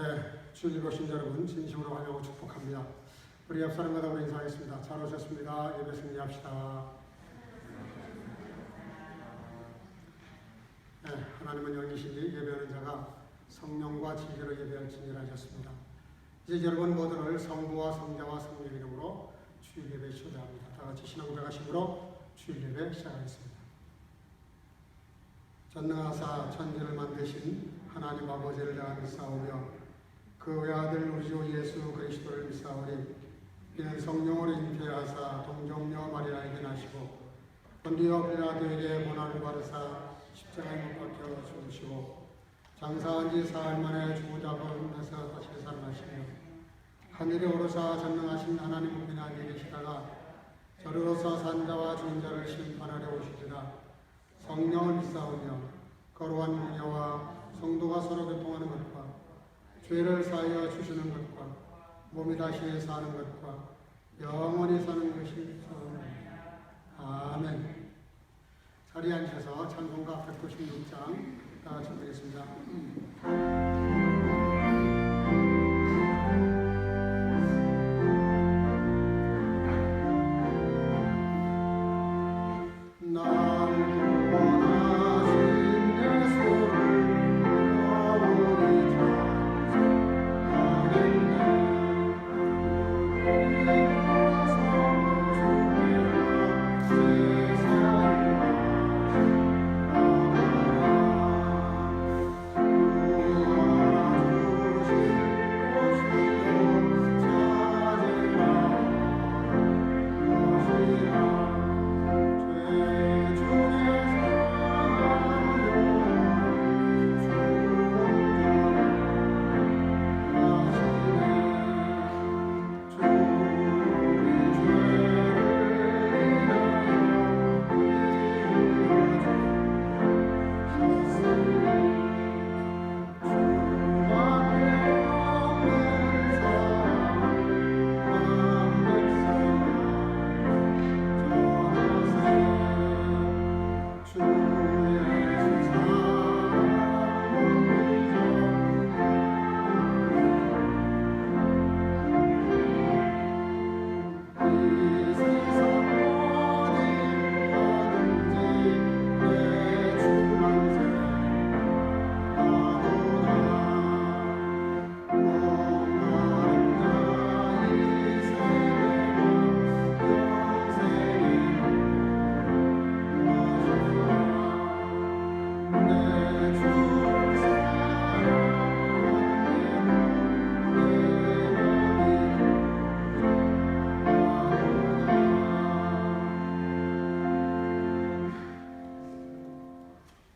네, 주일 오신 여러분 진심으로 환영하고 축복합니다. 우리 옆 사람마다 우리 인사하겠습니다. 잘 오셨습니다. 예배 승리합시다. 네, 하나님은 영이시니 예배하는 자가 성령과 진리로 예배할지니라 하셨습니다. 이제 여러분 모두를 성부와 성자와 성령 이름으로 주일 예배 초대합니다. 다 같이 신앙 고백하심으로 주일 예배 시작하겠습니다. 전능하사 천지를 만드신 하나님 아버지를 내가 믿사오며 그 외아들 우리 주 예수 그리스도를 믿사오니 이는 성령으로 잉태하사 동정녀 마리아에게 나시고 본디오 빌라도에게 고난을 받으사 십자가에 못 박혀 죽으시고 장사한 지 사흘 만에 죽으자 가운데서 다시 살아나시며 하늘에 오르사 전능하신 하나님 우편에 앉아 계시다가 저리로서 산자와 죽은 심판하려 오시리라. 성령을 믿사오며 거룩한 공예와 성도가 서로 교통하는 것과 죄를 사하여 주시는 것과 몸이 다시 사는 것과 영원히 사는 것이 소원합니다. 아멘. 자리에 앉으셔서 찬송가 196장 다 같이 부르겠습니다.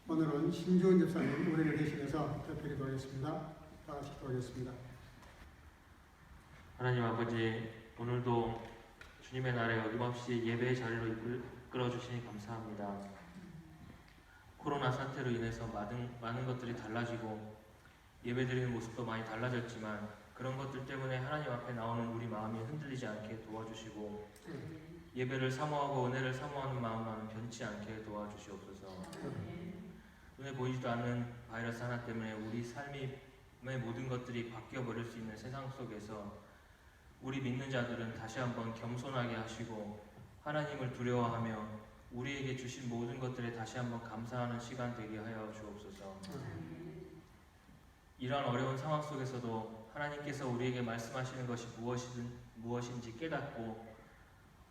오늘은 신주원 집사님 우리를 대신해서 대표를 도하겠습니다. 다 같이 도하겠습니다. 하나님 아버지, 오늘도 주님의 날에 어김없이 예배의 자리로 이끌어 주시니 감사합니다. 코로나 사태로 인해서 많은 것들이 달라지고 예배드리는 모습도 많이 달라졌지만 그런 것들 때문에 하나님 앞에 나오는 우리 마음이 흔들리지 않게 도와주시고 예배를 사모하고 은혜를 사모하는 마음만 변치 않게 도와주시옵소서. 눈에 보이지도 않는 바이러스 하나 때문에 우리 삶의 모든 것들이 바뀌어버릴 수 있는 세상 속에서 우리 믿는 자들은 다시 한번 겸손하게 하시고 하나님을 두려워하며 우리에게 주신 모든 것들에 다시 한번 감사하는 시간 되게 하여 주옵소서. 이러한 어려운 상황 속에서도 하나님께서 우리에게 말씀하시는 것이 무엇인지 깨닫고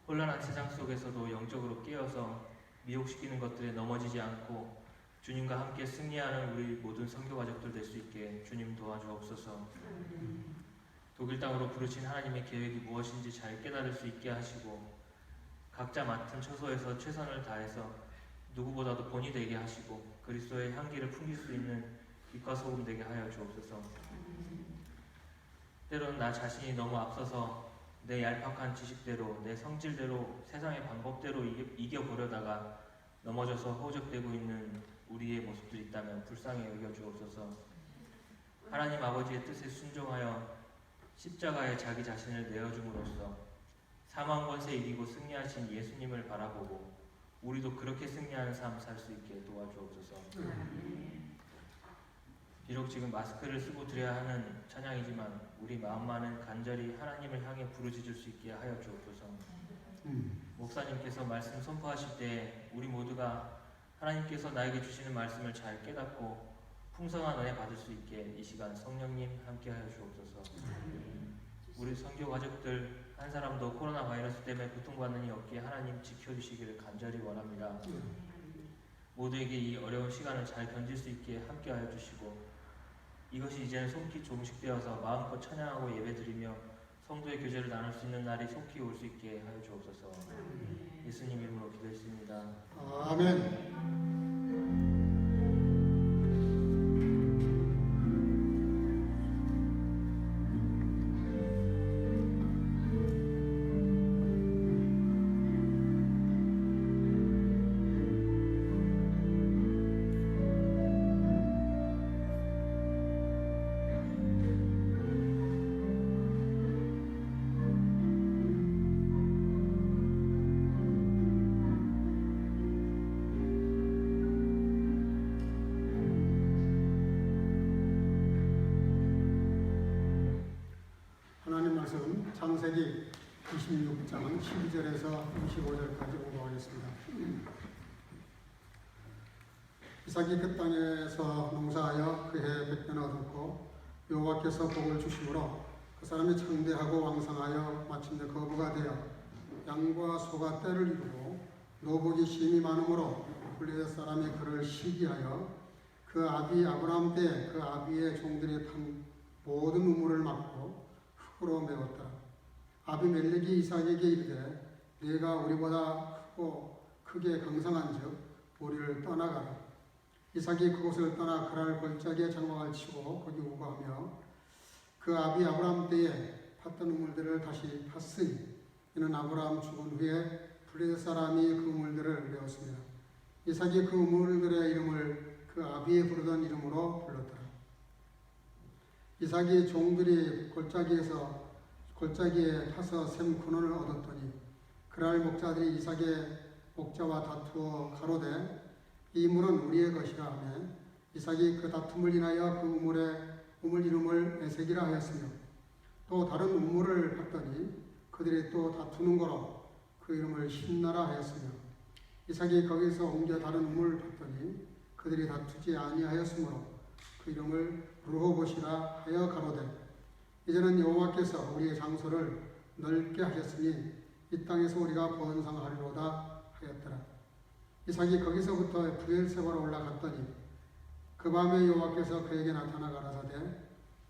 혼란한 세상 속에서도 영적으로 깨어서 미혹시키는 것들에 넘어지지 않고 주님과 함께 승리하는 우리 모든 선교 가족들 될 수 있게 주님 도와주옵소서. 독일 땅으로 부르신 하나님의 계획이 무엇인지 잘 깨달을 수 있게 하시고 각자 맡은 처소에서 최선을 다해서 누구보다도 본이 되게 하시고 그리스도의 향기를 풍길 수 있는 빛과 소금 되게 하여 주옵소서. 때로는 나 자신이 너무 앞서서 내 얄팍한 지식대로 내 성질대로 세상의 방법대로 이겨보려다가 넘어져서 허우적대고 있는 우리의 모습들이 있다면 불쌍히 여겨주옵소서. 하나님 아버지의 뜻에 순종하여 십자가에 자기 자신을 내어줌으로써 사망 권세 이기고 승리하신 예수님을 바라보고 우리도 그렇게 승리하는 삶 살 수 있게 도와주옵소서. 비록 지금 마스크를 쓰고 드려야 하는 찬양이지만 우리 마음만은 간절히 하나님을 향해 부르짖을 수 있게 하여 주옵소서. 목사님께서 말씀 선포하실 때 우리 모두가 하나님께서 나에게 주시는 말씀을 잘 깨닫고 풍성한 은혜 받을 수 있게 이 시간 성령님 함께하여 주옵소서. 우리 선교 가족들 한 사람도 코로나 바이러스 때문에 고통받는 이 없게 하나님 지켜주시기를 간절히 원합니다. 모두에게 이 어려운 시간을 잘 견딜 수 있게 함께하여 주시고 이것이 이제는 속히 종식되어서 마음껏 찬양하고 예배드리며 성도의 교제를 나눌 수 있는 날이 속히 올 수 있게 하여 주옵소서. 예수님 이름으로 기도했습니다. 아멘. 하나님 말씀 창세기 26장 12절에서 25절까지 공부하겠습니다. 이삭이 그 땅에서 농사하여 그해 백배나 얻었고 여호와께서 복을 주심으로 그 사람이 창대하고 왕성하여 마침내 거부가 되어 양과 소가 떼를 이루고 노복이 심히 많으므로 블레셋 사람이 그를 시기하여 그 아비 아브라함 때 그 아비의 종들이 판 모든 우물을 막고 흙으로 메웠더라. 아비멜렉이 이삭에게 이르되 네가 우리보다 크고 크게 강성한즉 우리를 떠나가라. 이삭이 그곳을 떠나 그랄 골짜기에 장막을 치고 거기 우거하며 그 아비 아브라함 때에 팠던 우물들을 다시 팠으니 이는 아브라함 죽은 후에 블레셋 사람이 그 우물들을 메웠습니다. 이삭이 그 우물들의 이름을 그 아비에 부르던 이름으로 불렀더라. 이삭이 종들이 골짜기에 타서 샘 근원을 얻었더니 그날 목자들이 이삭의 목자와 다투어 가로되 이 물은 우리의 것이라 하며 이삭이 그 다툼을 인하여 그 우물 이름을 에색이라 하였으며 또 다른 우물을 봤더니 그들이 또 다투는 거로 그 이름을 신나라 하였으며 이삭이 거기서 옮겨 다른 우물을 봤더니 그들이 다투지 아니하였으므로 그 이름을 르호봇이라 하여 가로되 이제는 여호와께서 우리의 장소를 넓게 하셨으니 이 땅에서 우리가 번성하리로다 하였더라. 이삭이 거기서부터 브엘세바로 올라갔더니 그 밤에 여호와께서 그에게 나타나 가라사대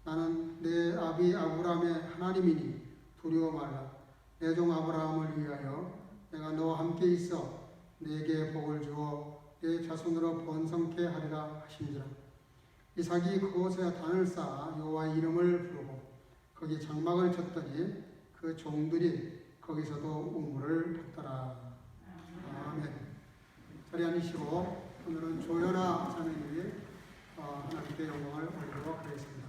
나는 내 아비 아브라함의 하나님이니 두려워 말라. 내 종 아브라함을 위하여 내가 너와 함께 있어 내게 복을 주어 내 자손으로 번성케 하리라 하신지라. 이삭이 그곳에 단을 쌓아 여호와의 이름을 부르고 거기 장막을 쳤더니 그 종들이 거기서도 우물을 팠더라. 아멘. 자리 앉으시고 오늘은 조연아 자매님이 하나님께 영광을 올리도록 하겠습니다.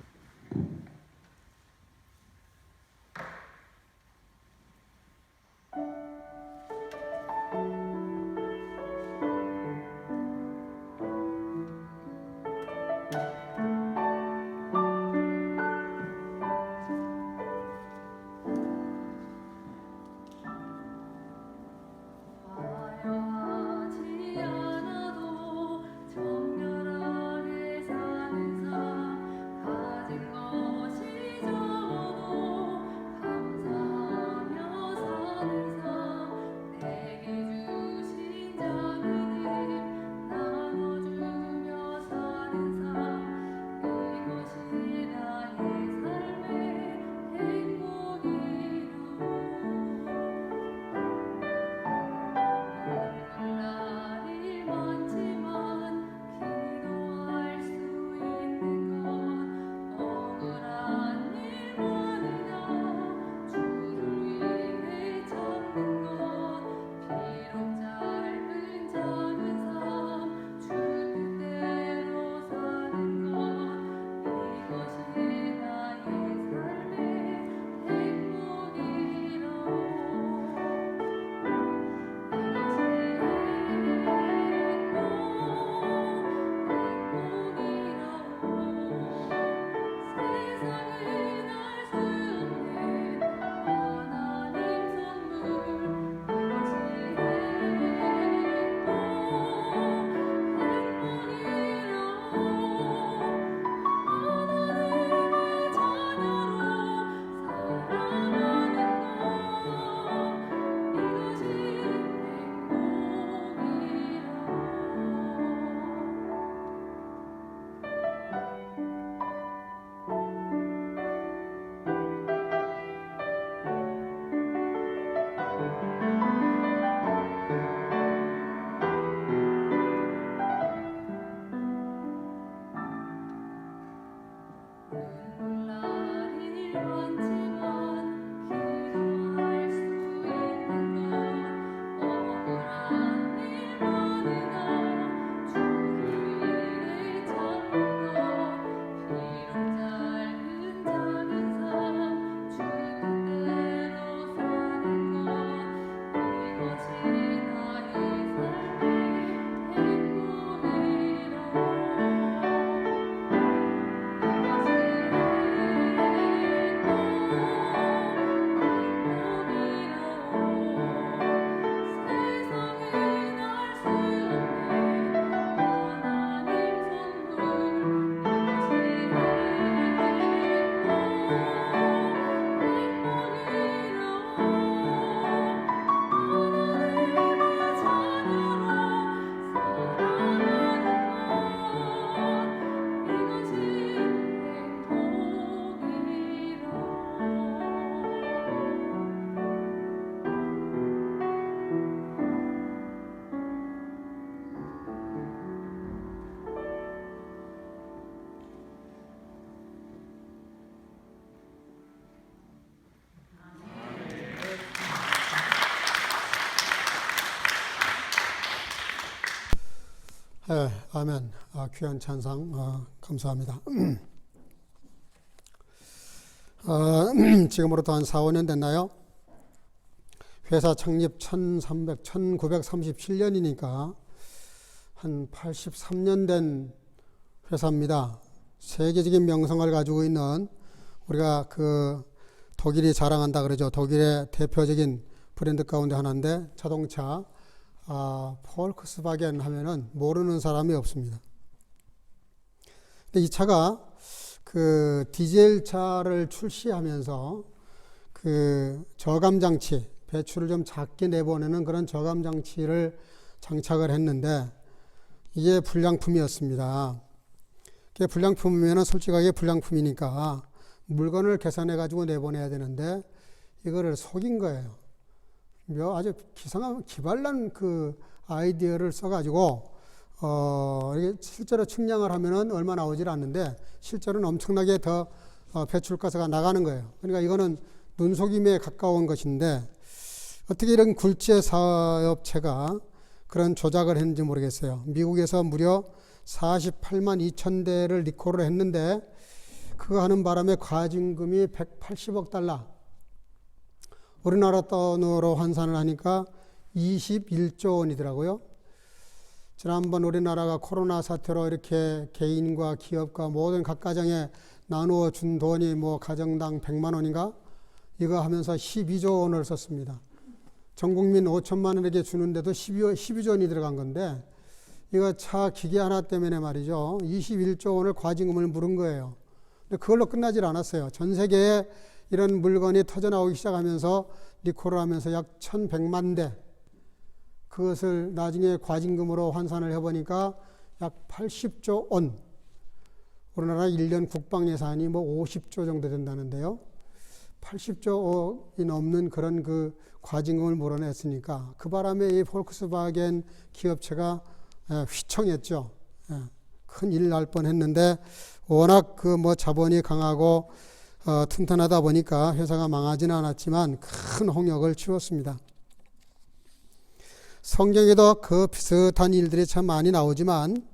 화려하지 않아도 정결하게 사는 삶 아멘. 귀한 찬상 감사합니다. 지금으로부터 한 4, 5년 됐나요? 회사 창립 1937년이니까 한 83년 된 회사입니다. 세계적인 명성을 가지고 있는, 우리가 독일이 자랑한다 그러죠. 독일의 대표적인 브랜드 가운데 하나인데, 자동차 폴크스바겐 하면은 모르는 사람이 없습니다. 근데 이 차가 디젤 차를 출시하면서 저감 장치, 배출을 좀 작게 내보내는 그런 저감 장치를 장착을 했는데, 이게 불량품이었습니다. 이게 불량품이면은 솔직하게 불량품이니까 물건을 계산해 가지고 내보내야 되는데, 이거를 속인 거예요. 아주 기발난 아이디어를 써가지고, 이게 실제로 측량을 하면은 얼마 나오질 않는데, 실제로는 엄청나게 더 배출가스가 나가는 거예요. 그러니까 이거는 눈속임에 가까운 것인데, 어떻게 이런 굴지의 사업체가 그런 조작을 했는지 모르겠어요. 미국에서 무려 48만 2천 대를 리콜을 했는데, 그거 하는 바람에 과징금이 180억 달러, 우리나라 돈으로 환산을 하니까 21조 원이더라고요. 지난번 우리나라가 코로나 사태로 이렇게 개인과 기업과 모든 각 가정에 나누어 준 돈이 가정당 100만 원인가? 이거 하면서 12조 원을 썼습니다. 전 국민 5천만 원에게 주는데도 12조 원이 들어간 건데, 이거 차 기계 하나 때문에 말이죠. 21조 원을 과징금을 물은 거예요. 근데 그걸로 끝나질 않았어요. 전 세계에 이런 물건이 터져나오기 시작하면서 리콜을 하면서 약 1100만 대, 그것을 나중에 과징금으로 환산을 해보니까 약 80조 원, 우리나라 1년 국방 예산이 50조 정도 된다는데요. 80조 원이 넘는 그런 과징금을 물어냈으니까, 그 바람에 이 폴크스바겐 기업체가 휘청했죠. 큰 일 날 뻔했는데, 워낙 자본이 강하고 튼튼하다 보니까 회사가 망하지는 않았지만 큰 홍역을 치렀습니다. 성경에도 비슷한 일들이 참 많이 나오지만,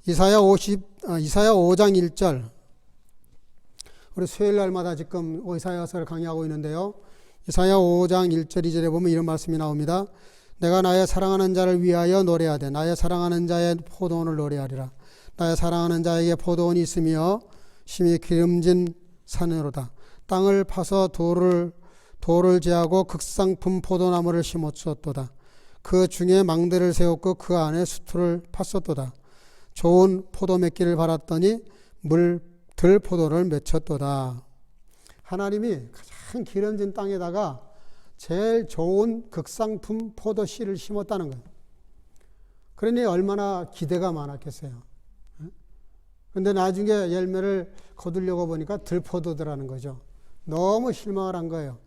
이사야 5장 1절, 우리 수요일 날마다 지금 이사야서를 강의하고 있는데요. 이사야 5장 1절 2절에 보면 이런 말씀이 나옵니다. 내가 나의 사랑하는 자를 위하여 노래하되 나의 사랑하는 자의 포도원을 노래하리라. 나의 사랑하는 자에게 포도원이 있으며 심히 기름진 산으로다. 땅을 파서 돌을 제하고 극상품 포도나무를 심었도다. 그 중에 망대를 세웠고 그 안에 수투를 팠었도다. 좋은 포도 맺기를 바랐더니 들포도를 맺혔도다. 하나님이 가장 기름진 땅에다가 제일 좋은 극상품 포도씨를 심었다는 거예요. 그러니 얼마나 기대가 많았겠어요. 근데 나중에 열매를 거두려고 보니까 들포도더라는 거죠. 너무 실망을 한 거예요.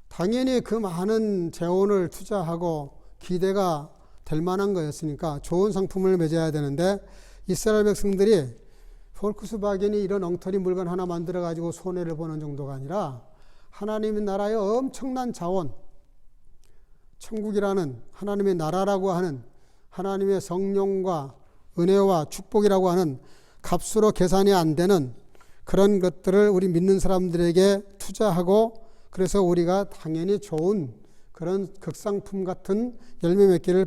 당연히 그 많은 재원을 투자하고 기대가 될 만한 거였으니까 좋은 상품을 맺어야 되는데, 이스라엘 백성들이 폴크스바겐이 이런 엉터리 물건 하나 만들어 가지고 손해를 보는 정도가 아니라, 하나님의 나라의 엄청난 자원, 천국이라는 하나님의 나라라고 하는 하나님의 성령과 은혜와 축복이라고 하는 값으로 계산이 안 되는 그런 것들을 우리 믿는 사람들에게 투자하고, 그래서 우리가 당연히 좋은 그런 극상품 같은 열매 맺기를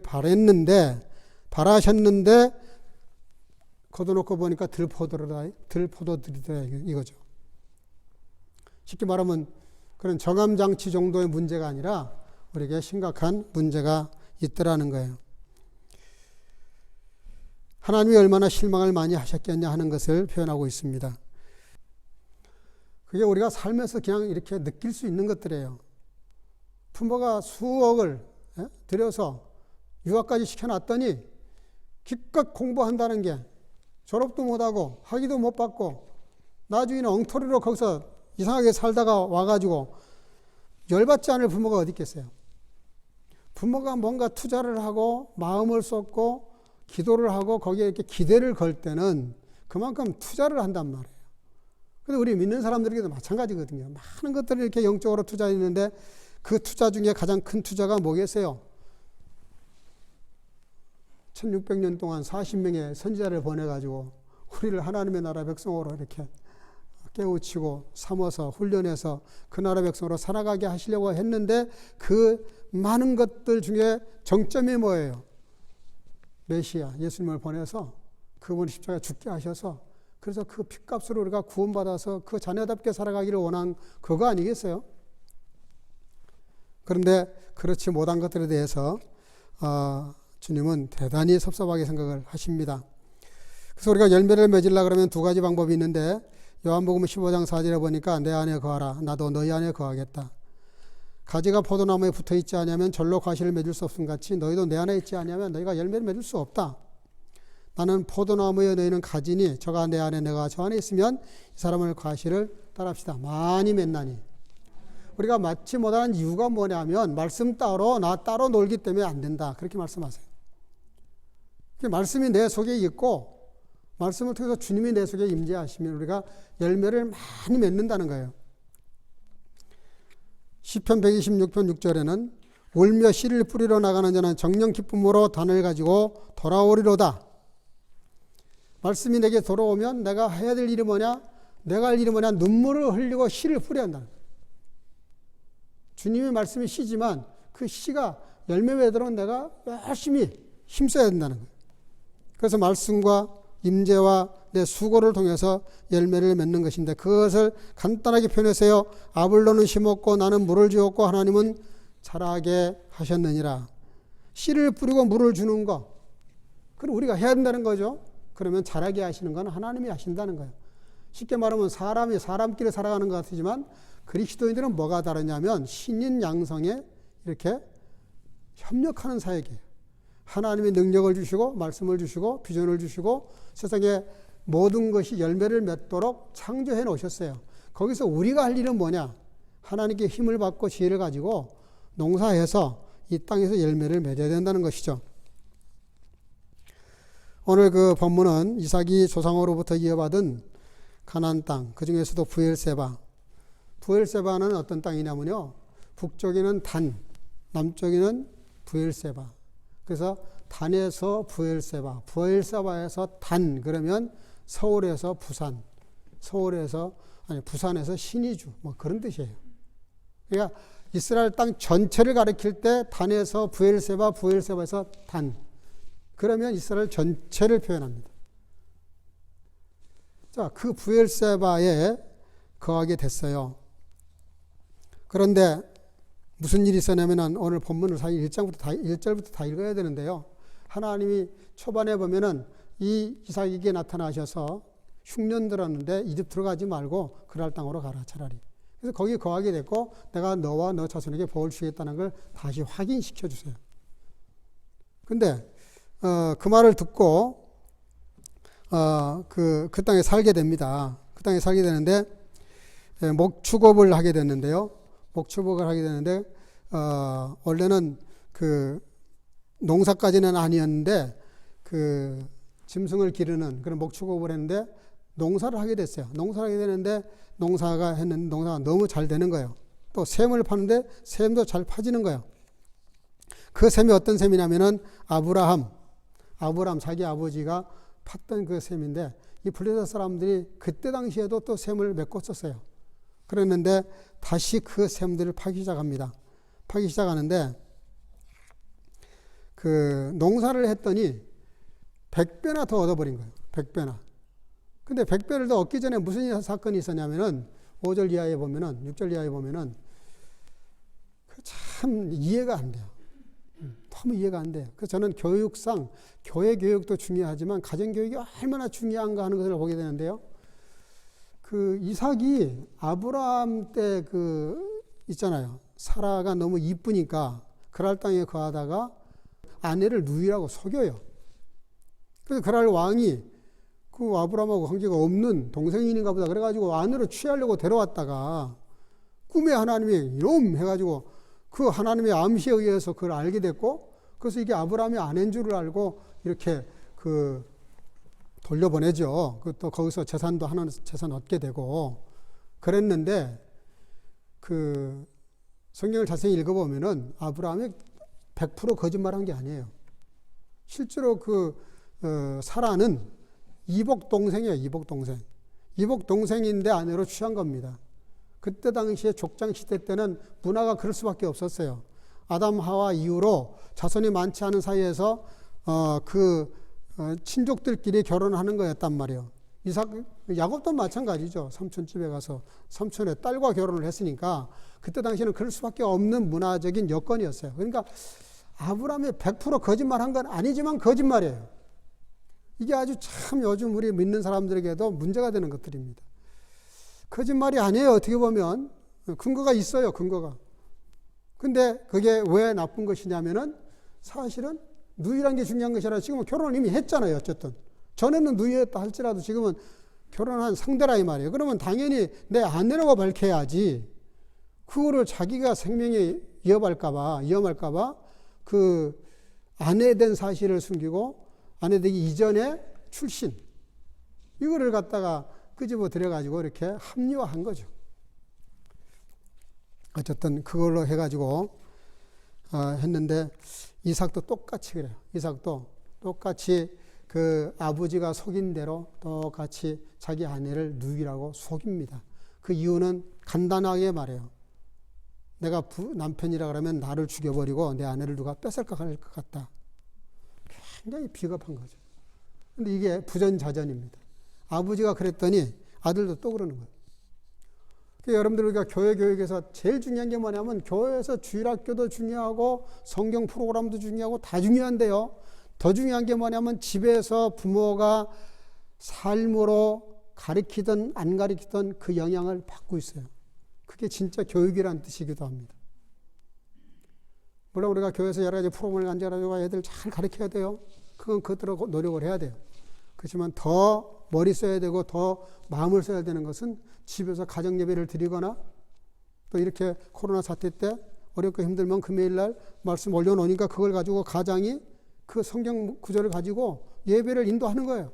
바라셨는데 거둬놓고 보니까 들포도들이다 이거죠. 쉽게 말하면 그런 정함장치 정도의 문제가 아니라 우리에게 심각한 문제가 있더라는 거예요. 하나님이 얼마나 실망을 많이 하셨겠냐 하는 것을 표현하고 있습니다. 그게 우리가 살면서 그냥 이렇게 느낄 수 있는 것들이에요. 부모가 수억을 들여서 유학까지 시켜놨더니 기껏 공부한다는 게 졸업도 못하고 학위도 못 받고 나중에는 엉터리로 거기서 이상하게 살다가 와가지고 열받지 않을 부모가 어디 있겠어요. 부모가 뭔가 투자를 하고 마음을 쏟고 기도를 하고 거기에 이렇게 기대를 걸 때는 그만큼 투자를 한단 말이에요. 근데 우리 믿는 사람들에게도 마찬가지거든요. 많은 것들을 이렇게 영적으로 투자했는데 그 투자 중에 가장 큰 투자가 뭐겠어요? 1600년 동안 40명의 선지자를 보내가지고 우리를 하나님의 나라 백성으로 이렇게 깨우치고 삼아서 훈련해서 그 나라 백성으로 살아가게 하시려고 했는데 그 많은 것들 중에 정점이 뭐예요? 메시아 예수님을 보내서 그분이 십자가에 죽게 하셔서 그래서 그 핏값으로 우리가 구원받아서 그 자녀답게 살아가기를 원한 그거 아니겠어요? 그런데 그렇지 못한 것들에 대해서 주님은 대단히 섭섭하게 생각을 하십니다. 그래서 우리가 열매를 맺으려고 그러면 두 가지 방법이 있는데 요한복음 15장 4절에 보니까 내 안에 거하라 나도 너희 안에 거하겠다. 가지가 포도나무에 붙어있지 않으면 절로 과실을 맺을 수 없음 같이 너희도 내 안에 있지 않으면 너희가 열매를 맺을 수 없다. 나는 포도나무에 너희는 가지니 저가 내 안에 내가 저 안에 있으면 이 사람을 과실을 따라합시다. 많이 맺나니. 우리가 맞지 못하는 이유가 뭐냐면 말씀 따로 나 따로 놀기 때문에 안 된다. 그렇게 말씀하세요. 말씀이 내 속에 있고 말씀을 통해서 주님이 내 속에 임재하시면 우리가 열매를 많이 맺는다는 거예요. 시편 126편 6절에는 울며 씨를 뿌리러 나가는 자는 정령 기쁨으로 단을 가지고 돌아오리로다. 말씀이 내게 돌아오면 내가 해야 될 일이 뭐냐? 내가 할 일이 뭐냐? 눈물을 흘리고 씨를 뿌려야 한다. 주님의 말씀이 씨지만 그 씨가 열매 맺도록 내가 열심히 힘써야 된다는 거예요. 그래서 말씀과 임재와 내 수고를 통해서 열매를 맺는 것인데 그것을 간단하게 표현해서요. 아블로는 심었고 나는 물을 주었고 하나님은 자라게 하셨느니라. 씨를 뿌리고 물을 주는 거 그건 우리가 해야 된다는 거죠. 그러면 자라게 하시는 건 하나님이 하신다는 거예요. 쉽게 말하면 사람이 사람끼리 살아가는 것 같지만 그리스도인들은 뭐가 다르냐면 신인 양성에 이렇게 협력하는 사역이에요. 하나님의 능력을 주시고 말씀을 주시고 비전을 주시고 세상에 모든 것이 열매를 맺도록 창조해 놓으셨어요. 거기서 우리가 할 일은 뭐냐? 하나님께 힘을 받고 지혜를 가지고 농사해서 이 땅에서 열매를 맺어야 된다는 것이죠. 오늘 그 본문은 이삭이 조상으로부터 이어받은 가나안 땅, 그 중에서도 부엘세바. 부엘세바는 어떤 땅이냐면요. 북쪽에는 단, 남쪽에는 부엘세바. 그래서 단에서 부엘세바, 부엘세바에서 단 그러면 서울에서 부산, 부산에서 신의주 뭐 그런 뜻이에요. 그러니까 이스라엘 땅 전체를 가리킬 때 단에서 부엘세바, 부엘세바에서 단 그러면 이스라엘 전체를 표현합니다. 자, 그 부엘세바에 거하게 됐어요. 그런데 무슨 일이 있었냐면 오늘 본문을 1절부터 다 읽어야 되는데요. 하나님이 초반에 보면은 이 이삭에게 나타나셔서 흉년 들었는데 이 집 들어가지 말고 그랄 땅으로 가라 차라리. 그래서 거기 거하게 됐고 내가 너와 너 자손에게 복을 주겠다는 걸 다시 확인시켜 주세요. 근데 그 말을 듣고 그 땅에 살게 됩니다. 그 땅에 살게 되는데 목축업을 하게 됐는데요. 목축업을 하게 되는데 원래는 그 농사까지는 아니었는데 그 짐승을 기르는 그런 목축업을 했는데 농사를 하게 됐어요. 농사를 하게 되는데 농사가 너무 잘 되는 거예요. 또 샘을 파는데 샘도 잘 파지는 거예요. 그 샘이 어떤 샘이냐면은 아브라함 자기 아버지가 팠던 그 샘인데 이 블레셋 사람들이 그때 당시에도 또 샘을 메꿨었어요. 그랬는데 다시 그 샘들을 파기 시작합니다. 파기 시작하는데 그 농사를 했더니 100배나 더 얻어버린 거예요. 100배나. 근데 100배를 더 얻기 전에 무슨 사건이 있었냐면은 5절 이하에 보면은 6절 이하에 보면은 참 이해가 안 돼요. 너무 이해가 안 돼요. 그래서 저는 교육상 교회 교육도 중요하지만 가정 교육이 얼마나 중요한가 하는 것을 보게 되는데요. 그 이삭이 아브라함 때 그 있잖아요. 사라가 너무 이쁘니까 그랄 땅에 거하다가 아내를 누이라고 속여요. 그래서 그랄 왕이 그 아브라함하고 관계가 없는 동생인가 보다 그래가지고 아내로 취하려고 데려왔다가 꿈에 하나님이 이놈 해가지고 그 하나님의 암시에 의해서 그걸 알게 됐고 그래서 이게 아브라함의 아내인 줄을 알고 이렇게 그 돌려보내죠. 또 거기서 재산도 하나는 재산 얻게 되고 그랬는데 그 성경을 자세히 읽어보면은 아브라함이 100% 거짓말한 게 아니에요. 실제로 사라는 이복 동생이에요. 이복 동생. 이복 동생인데 아내로 취한 겁니다. 그때 당시에 족장 시대 때는 문화가 그럴 수밖에 없었어요. 아담 하와 이후로 자손이 많지 않은 사이에서 친족들끼리 결혼하는 거였단 말이에요. 야곱도 마찬가지죠. 삼촌 집에 가서 삼촌의 딸과 결혼을 했으니까 그때 당시에는 그럴 수밖에 없는 문화적인 여건이었어요. 그러니까 아브라함이 100% 거짓말한 건 아니지만 거짓말이에요. 이게 아주 참 요즘 우리 믿는 사람들에게도 문제가 되는 것들입니다. 거짓말이 아니에요. 어떻게 보면 근거가 있어요. 근거가. 근데 그게 왜 나쁜 것이냐면은 사실은 누이란 게 중요한 것이 아니라 지금은 결혼을 이미 했잖아요. 어쨌든 전에는 누이였다 할지라도 지금은 결혼한 상대라 이 말이에요. 그러면 당연히 내 아내라고 밝혀야지. 그거를 자기가 생명에 위험할까봐 그 아내된 사실을 숨기고 아내 되기 이전에 출신 이거를 갖다가 끄집어 들여가지고 이렇게 합리화한 거죠. 어쨌든 그걸로 해가지고 했는데 이삭도 똑같이 그래요. 이삭도 똑같이 그 아버지가 속인 대로 똑같이 자기 아내를 누이라고 속입니다. 그 이유는 간단하게 말해요. 내가 남편이라 그러면 나를 죽여버리고 내 아내를 누가 뺏을까 할 것 같다. 굉장히 비겁한 거죠. 근데 이게 부전자전입니다. 아버지가 그랬더니 아들도 또 그러는 거예요. 그러니까 여러분들 우리가 교회 교육에서 제일 중요한 게 뭐냐면 교회에서 주일학교도 중요하고 성경 프로그램도 중요하고 다 중요한데요. 더 중요한 게 뭐냐면 집에서 부모가 삶으로 가르치든 안 가르치든 그 영향을 받고 있어요. 그게 진짜 교육이라는 뜻이기도 합니다. 물론 우리가 교회에서 여러 가지 프로그램을 만들어가지고 애들 잘 가르쳐야 돼요. 그건 그대로 노력을 해야 돼요. 그렇지만 더 머리 써야 되고 더 마음을 써야 되는 것은 집에서 가정 예배를 드리거나 또 이렇게 코로나 사태 때 어렵고 힘들면 금요일 날 말씀 올려놓으니까 그걸 가지고 가장이 그 성경 구절을 가지고 예배를 인도하는 거예요.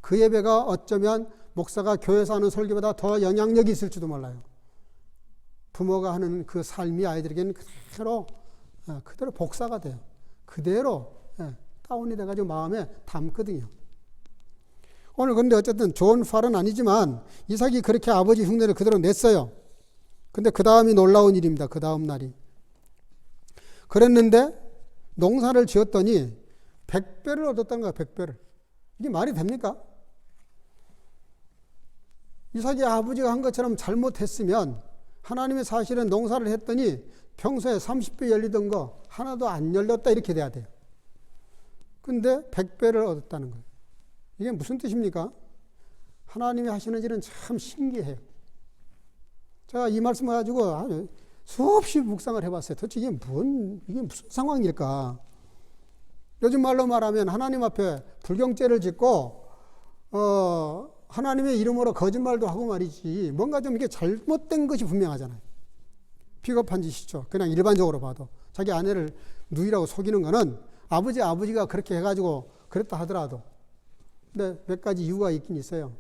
그 예배가 어쩌면 목사가 교회에서 하는 설교보다 더 영향력이 있을지도 몰라요. 부모가 하는 그 삶이 아이들에게는 그대로 복사가 돼요. 그대로 다운이 돼가지고 마음에 담거든요. 오늘 근데 어쨌든 좋은 팔은 아니지만 이삭이 그렇게 아버지 흉내를 그대로 냈어요. 근데 그 다음이 놀라운 일입니다. 그 다음 날이. 그랬는데 농사를 지었더니 100배를 얻었다는 거야. 100배를. 이게 말이 됩니까? 이삭이 아버지가 한 것처럼 잘못했으면 하나님의 사실은 농사를 했더니 평소에 30배 열리던 거 하나도 안 열렸다 이렇게 돼야 돼요. 근데 100배를 얻었다는 거예요. 이게 무슨 뜻입니까? 하나님이 하시는 일은 참 신기해요. 제가 이 말씀을 가지고 수없이 묵상을 해봤어요. 도대체 이게 무슨 상황일까? 요즘 말로 말하면 하나님 앞에 불경죄를 짓고 하나님의 이름으로 거짓말도 하고 말이지 뭔가 좀 이게 잘못된 것이 분명하잖아요. 비겁한 짓이죠. 그냥 일반적으로 봐도 자기 아내를 누이라고 속이는 거는 아버지가 그렇게 해가지고 그랬다 하더라도 근데 몇 가지 이유가 있긴 있어요.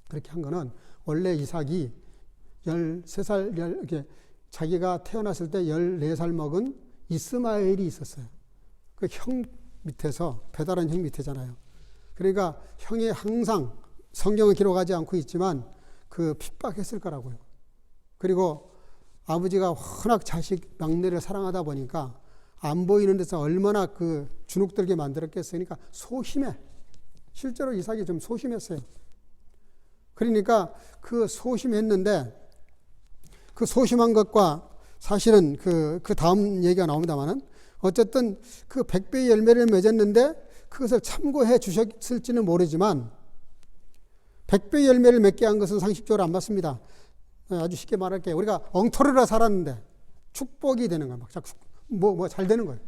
그렇게 한 거는 원래 이삭이 13살 이렇게 자기가 태어났을 때 14살 먹은 이스마엘이 있었어요. 그 형 밑에서 배다른 형 밑에잖아요. 그러니까 형이 항상 성경을 기록하지 않고 있지만 그 핍박했을 거라고요. 그리고 아버지가 워낙 자식 막내를 사랑하다 보니까 안 보이는 데서 얼마나 그 주눅들게 만들었겠으니까 소심해. 실제로 이삭이 좀 소심했어요. 그러니까 그 소심했는데 그 소심한 것과 사실은 그 다음 얘기가 나옵니다만은 어쨌든 그 100배의 열매를 맺었는데 그것을 참고해 주셨을지는 모르지만 100배의 열매를 맺게 한 것은 상식적으로 안 맞습니다. 아주 쉽게 말할게요. 우리가 엉터리로 살았는데 축복이 되는 거예요. 뭐 잘 되는 거예요.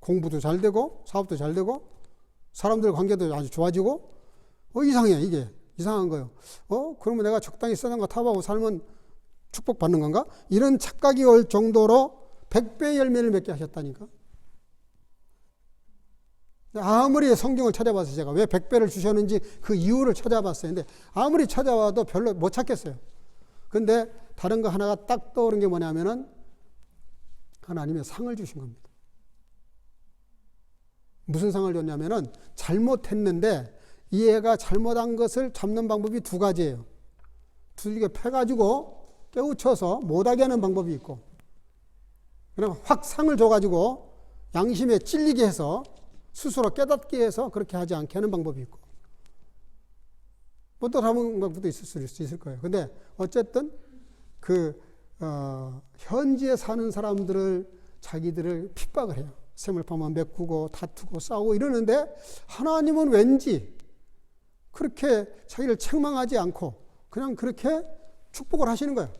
공부도 잘 되고 사업도 잘 되고 사람들 관계도 아주 좋아지고 이상해. 이게 이상한 거예요. 그러면 내가 적당히 쓰는 거 탑하고 살면 축복받는 건가? 이런 착각이 올 정도로 100배의 열매를 맺게 하셨다니까. 아무리 성경을 찾아봤어요. 제가 왜 100배를 주셨는지 그 이유를 찾아봤어요. 근데 아무리 찾아와도 별로 못 찾겠어요. 근데 다른 거 하나가 딱 떠오른 게 뭐냐면은 하나님의 상을 주신 겁니다. 무슨 상을 줬냐면은 잘못했는데 이 애가 잘못한 것을 잡는 방법이 두 가지예요. 두들겨 패가지고 깨우쳐서 못하게 하는 방법이 있고, 그냥 확 상을 줘가지고 양심에 찔리게 해서 스스로 깨닫게 해서 그렇게 하지 않게 하는 방법이 있고, 뭐 또 다른 방법도 있을 수 있을 거예요. 근데 어쨌든 현지에 사는 사람들을 자기들을 핍박을 해요. 샘을파만 메꾸고 다투고 싸우고 이러는데 하나님은 왠지 그렇게 자기를 책망하지 않고 그냥 그렇게 축복을 하시는 거예요.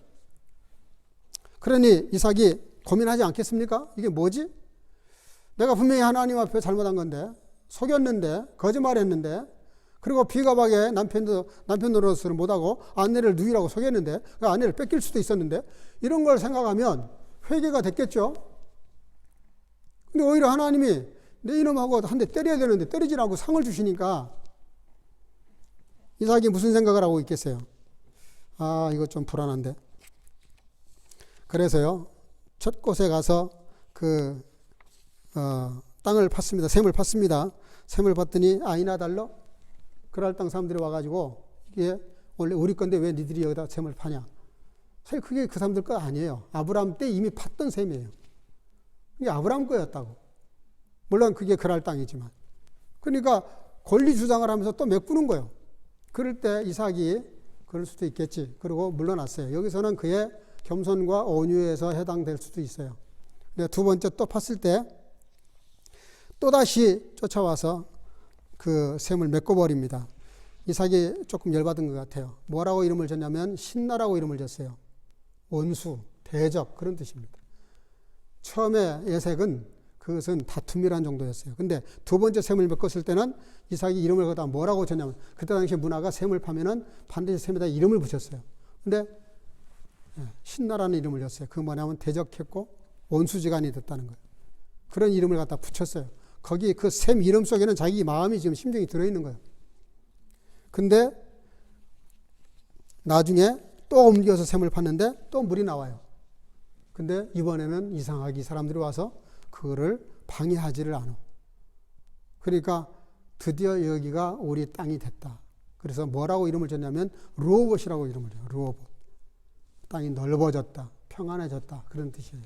그러니 이삭이 고민하지 않겠습니까? 이게 뭐지? 내가 분명히 하나님 앞에 잘못한 건데, 속였는데, 거짓말했는데, 그리고 비겁하게 남편 노릇을 못하고 아내를 누이라고 속였는데, 그 아내를 뺏길 수도 있었는데, 이런 걸 생각하면 회개가 됐겠죠? 근데 오히려 하나님이 내 이놈하고 한 대 때려야 되는데 때리지 않고 상을 주시니까 이삭이 무슨 생각을 하고 있겠어요? 아, 이거 좀 불안한데. 그래서요, 첫 곳에 가서 땅을 팠습니다. 샘을 팠습니다. 샘을 팠더니 아이나 달러? 그랄 땅 사람들이 와가지고 이게 원래 우리 건데 왜 니들이 여기다 샘을 파냐? 사실 그게 그 사람들 거 아니에요. 아브라함 때 이미 팠던 샘이에요. 이게 아브라함 거였다고. 물론 그게 그랄 땅이지만. 그러니까 권리 주장을 하면서 또 메꾸는 거예요. 그럴 때 이삭이 그럴 수도 있겠지. 그리고 물러났어요. 여기서는 그의 겸손과 온유에서 해당될 수도 있어요. 근데 두 번째 또 팠을 때 또다시 쫓아와서 그 샘을 메꿔버립니다. 이삭이 조금 열받은 것 같아요. 뭐라고 이름을 줬냐면 신나라고 이름을 줬어요. 원수, 대적 그런 뜻입니다. 처음에 에색은 그것은 다툼이란 정도였어요. 근데 두 번째 샘을 메꿨을 때는 이삭이 이름을 거기다 뭐라고 줬냐면, 그때 당시 문화가 샘을 파면은 반드시 샘에다 이름을 붙였어요. 근데 신나라는 이름을 줬어요. 그 뭐냐면 대적했고 원수지간이 됐다는 거예요. 그런 이름을 갖다 붙였어요. 거기 그 샘 이름 속에는 자기 마음이 지금 심정이 들어있는 거예요. 근데 나중에 또 옮겨서 샘을 팠는데 또 물이 나와요. 근데 이번에는 이상하게 사람들이 와서 그거를 방해하지를 않아. 그러니까 드디어 여기가 우리 땅이 됐다. 그래서 뭐라고 이름을 줬냐면 르호봇이라고 이름을 줘요. 르호봇. 땅이 넓어졌다. 평안해졌다. 그런 뜻이에요.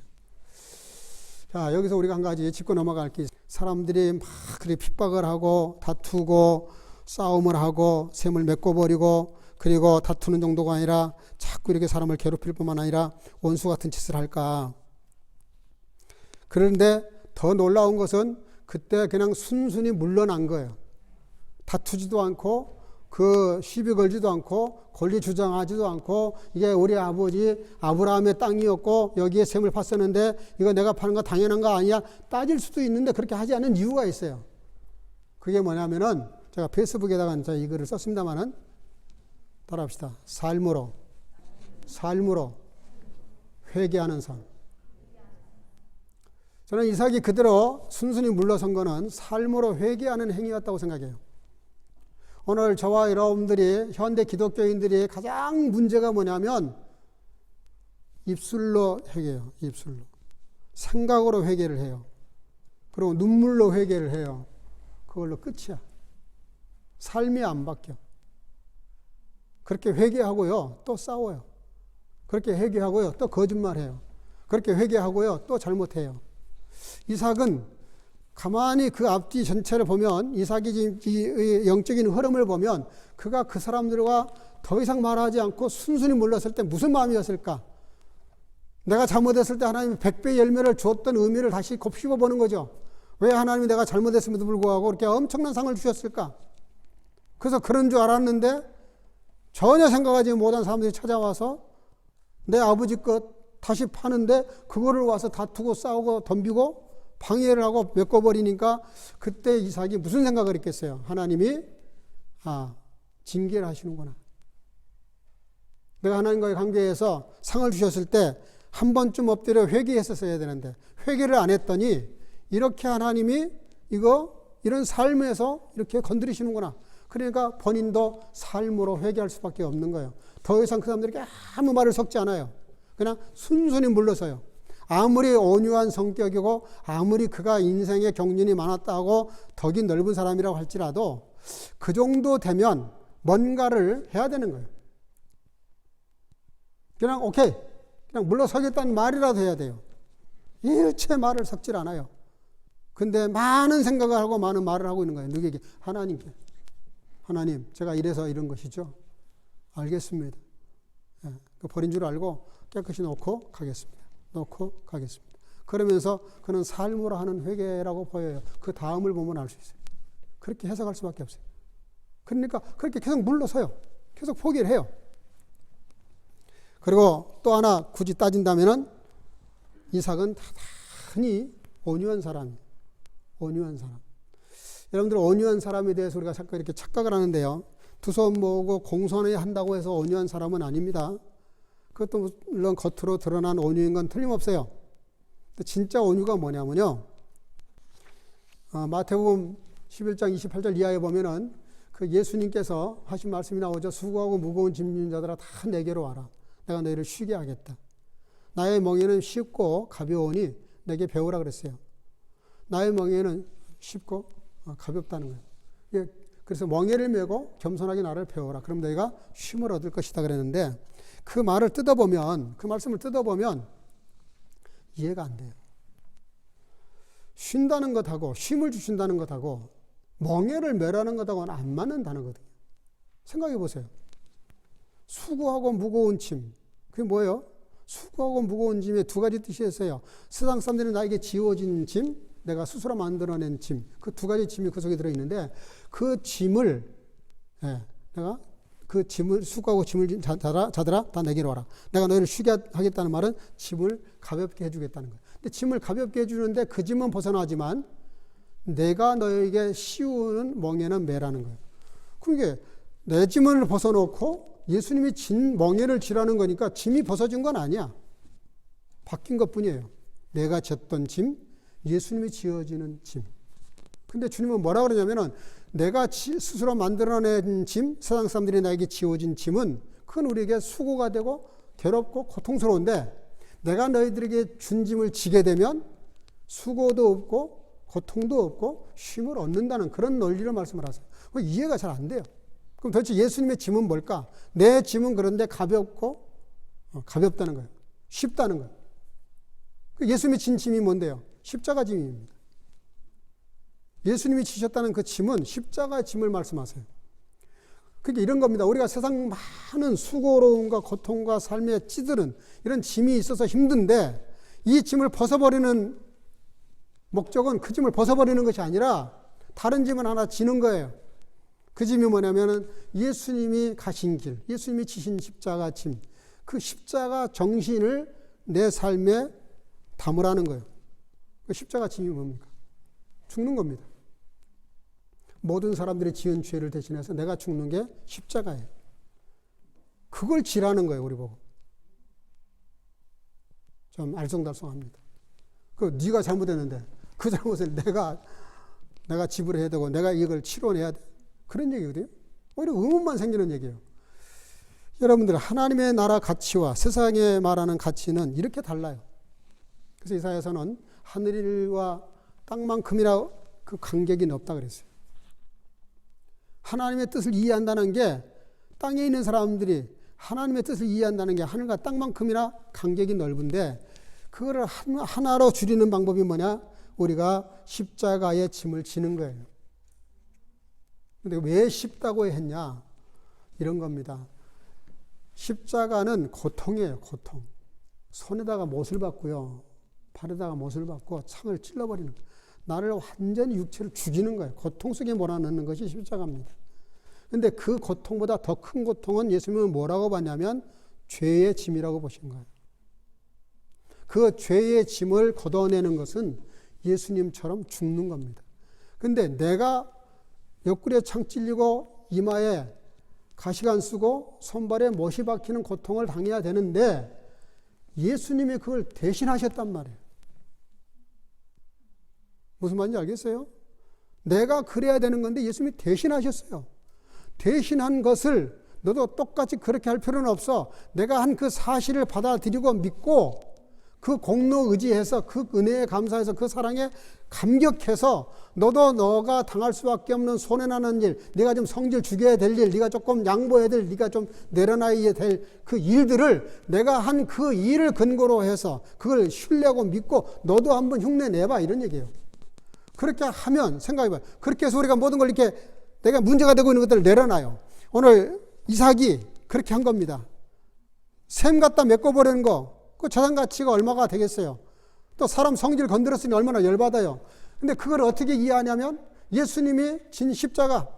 자, 여기서 우리가 한 가지 짚고 넘어갈 게, 사람들이 막 그렇게 핍박을 하고 다투고 싸움을 하고 샘을 메꿔버리고, 그리고 다투는 정도가 아니라 자꾸 이렇게 사람을 괴롭힐 뿐만 아니라 원수 같은 짓을 할까. 그런데 더 놀라운 것은 그때 그냥 순순히 물러난 거예요. 다투지도 않고 시비 걸지도 않고 권리 주장하지도 않고, 이게 우리 아버지 아브라함의 땅이었고 여기에 샘을 팠었는데 이거 내가 파는 거 당연한 거 아니야? 따질 수도 있는데 그렇게 하지 않은 이유가 있어요. 그게 뭐냐면은, 제가 페이스북에다가 이제 이 글을 썼습니다만은 따라합시다. 삶으로 회개하는 삶. 저는 이삭이 그대로 순순히 물러선 거는 삶으로 회개하는 행위였다고 생각해요. 오늘 저와 여러분들이, 현대 기독교인들이 가장 문제가 뭐냐면 입술로 회개해요. 입술로. 생각으로 회개를 해요. 그리고 눈물로 회개를 해요. 그걸로 끝이야. 삶이 안 바뀌어. 그렇게 회개하고요, 또 싸워요. 그렇게 회개하고요, 또 거짓말해요. 그렇게 회개하고요, 또 잘못해요. 이삭은 가만히 그 앞뒤 전체를 보면, 이삭이 지금 이 영적인 흐름을 보면 그가 그 사람들과 더 이상 말하지 않고 순순히 물렀을 때 무슨 마음이었을까? 내가 잘못했을 때 하나님이 100배의 열매를 주었던 의미를 다시 곱씹어 보는 거죠. 왜 하나님이 내가 잘못했음에도 불구하고 그렇게 엄청난 상을 주셨을까? 그래서 그런 줄 알았는데 전혀 생각하지 못한 사람들이 찾아와서 내 아버지 것 다시 파는데 그거를 와서 다투고 싸우고 덤비고 방해를 하고 메꿔버리니까, 그때 이삭이 무슨 생각을 했겠어요? 하나님이 징계를 하시는구나. 내가 하나님과의 관계에서 상을 주셨을 때 한 번쯤 엎드려 회개했었어야 되는데 회개를 안 했더니 이렇게 하나님이 이런 삶에서 이렇게 건드리시는구나. 그러니까 본인도 삶으로 회개할 수밖에 없는 거예요. 더 이상 그 사람들에게 아무 말을 섞지 않아요. 그냥 순순히 물러서요. 아무리 온유한 성격이고 아무리 그가 인생에 경륜이 많았다고 덕이 넓은 사람이라고 할지라도 그 정도 되면 뭔가를 해야 되는 거예요. 그냥 오케이, 그냥 물러서겠다는 말이라도 해야 돼요. 일체 말을 섞질 않아요. 근데 많은 생각을 하고 많은 말을 하고 있는 거예요. 누구에게? 하나님께. 하나님, 제가 이래서 이런 것이죠. 알겠습니다. 예, 그 버린 줄 알고 깨끗이 놓고 가겠습니다. 놓고 가겠습니다. 그러면서 그는 삶으로 하는 회개라고 보여요. 그 다음을 보면 알 수 있어요. 그렇게 해석할 수밖에 없어요. 그러니까 그렇게 계속 물러서요. 계속 포기를 해요. 그리고 또 하나 굳이 따진다면은 이삭은 대단히 온유한 사람이에요. 온유한 사람. 여러분들 온유한 사람에 대해서 우리가 자꾸 이렇게 착각을 하는데요. 두 손 모으고 공손해야 한다고 해서 온유한 사람은 아닙니다. 그것도 물론 겉으로 드러난 온유인 건 틀림없어요. 근데 진짜 온유가 뭐냐면요. 마태복음 11장 28절 이하에 보면은 그 예수님께서 하신 말씀이 나오죠. 수고하고 무거운 짐진 자들아 다 내게로 와라. 내가 너희를 쉬게 하겠다. 나의 멍에는 쉽고 가벼우니 내게 배우라 그랬어요. 나의 멍에는 쉽고 가볍다는 거예요. 예, 그래서 멍에를 메고 겸손하게 나를 배워라. 그럼 너희가 쉼을 얻을 것이다 그랬는데 그 말을 뜯어보면, 그 말씀을 뜯어보면 이해가 안 돼요. 쉰다는 것하고 쉼을 주신다는 것하고 멍에를 메라는 것하고는 안 맞는 단어거든요. 생각해 보세요. 수고하고 무거운 짐. 그게 뭐예요? 수고하고 무거운 짐에 두 가지 뜻이 있어요. 세상 사람들이 나에게 지워진 짐, 내가 스스로 만들어낸 짐. 그 두 가지 짐이 그 속에 들어있는데 그 짐을, 내가 그 짐을, 수고하고 짐을 진 자들아 다 내게로 와라. 내가 너희를 쉬게 하겠다는 말은 짐을 가볍게 해주겠다는 거예요. 근데 짐을 가볍게 해주는데 그 짐은 벗어나지만 내가 너에게 씌우는 멍에는 매라는 거예요. 그러니까 내 짐을 벗어놓고 예수님이 진 멍에를 지라는 거니까 짐이 벗어진 건 아니야. 바뀐 것 뿐이에요. 내가 졌던 짐, 예수님이 지어지는 짐. 근데 주님은 뭐라 그러냐면은 내가 스스로 만들어낸 짐, 세상 사람들이 나에게 지어진 짐은 그건 우리에게 수고가 되고 괴롭고 고통스러운데 내가 너희들에게 준 짐을 지게 되면 수고도 없고 고통도 없고 쉼을 얻는다는 그런 논리를 말씀을 하세요. 이해가 잘 안 돼요. 그럼 도대체 예수님의 짐은 뭘까? 내 짐은 그런데 가볍고 가볍다는 거예요. 쉽다는 거예요. 예수님이 진 짐이 뭔데요? 십자가 짐입니다. 예수님이 지셨다는 그 짐은 십자가 짐을 말씀하세요. 그게 이런 겁니다. 우리가 세상 많은 수고로움과 고통과 삶에 찌드는 이런 짐이 있어서 힘든데 이 짐을 벗어버리는 목적은 그 짐을 벗어버리는 것이 아니라 다른 짐을 하나 지는 거예요. 그 짐이 뭐냐면은 예수님이 가신 길, 예수님이 지신 십자가 짐, 그 십자가 정신을 내 삶에 담으라는 거예요. 그 십자가 짐이 뭡니까? 죽는 겁니다. 모든 사람들이 지은 죄를 대신해서 내가 죽는 게 십자가예요. 그걸 지라는 거예요, 우리 보고. 좀 알쏭달쏭합니다. 네가 잘못했는데 그 잘못을 내가 지불해야 되고 내가 이걸 치료해야 돼. 그런 얘기거든요. 오히려 의문만 생기는 얘기예요. 여러분들 하나님의 나라 가치와 세상에 말하는 가치는 이렇게 달라요. 그래서 이사야서는 하늘과 땅만큼이나 그 간격이 없다 그랬어요. 하나님의 뜻을 이해한다는 게 땅에 있는 사람들이 하나님의 뜻을 이해한다는 게 하늘과 땅만큼이나 간격이 넓은데 그거를 하나로 줄이는 방법이 뭐냐? 우리가 십자가의 짐을 지는 거예요. 근데 왜 쉽다고 했냐? 이런 겁니다. 십자가는 고통이에요, 고통. 손에다가 못을 받고요. 발에다가 못을 받고 창을 찔러버리는 거예요. 나를 완전히 육체를 죽이는 거예요. 고통 속에 몰아넣는 것이 십자가입니다. 근데 그 고통보다 더 큰 고통은 예수님은 뭐라고 봤냐면 죄의 짐이라고 보신 거예요. 그 죄의 짐을 걷어내는 것은 예수님처럼 죽는 겁니다. 근데 내가 옆구리에 창 찔리고 이마에 가시관 쓰고 손발에 못이 박히는 고통을 당해야 되는데 예수님이 그걸 대신하셨단 말이에요. 무슨 말인지 알겠어요? 내가 그래야 되는 건데 예수님이 대신하셨어요. 대신한 것을 너도 똑같이 그렇게 할 필요는 없어. 내가 한 그 사실을 받아들이고 믿고 그 공로 의지해서 그 은혜에 감사해서 그 사랑에 감격해서 너도 너가 당할 수밖에 없는 손해나는 일, 네가 좀 성질 죽여야 될 일, 네가 조금 양보해야 될, 네가 좀 내려놔야 될 그 일들을 내가 한 그 일을 근거로 해서 그걸 신뢰하고 믿고 너도 한번 흉내 내봐, 이런 얘기예요. 그렇게 하면 생각해봐요. 그렇게 해서 우리가 모든 걸 이렇게 내가 문제가 되고 있는 것들을 내려놔요. 오늘 이삭이 그렇게 한 겁니다. 샘 갖다 메꿔버리는 거, 그 자산 가치가 얼마가 되겠어요? 또 사람 성질 건드렸으니 얼마나 열받아요. 근데 그걸 어떻게 이해하냐면 예수님이 진 십자가,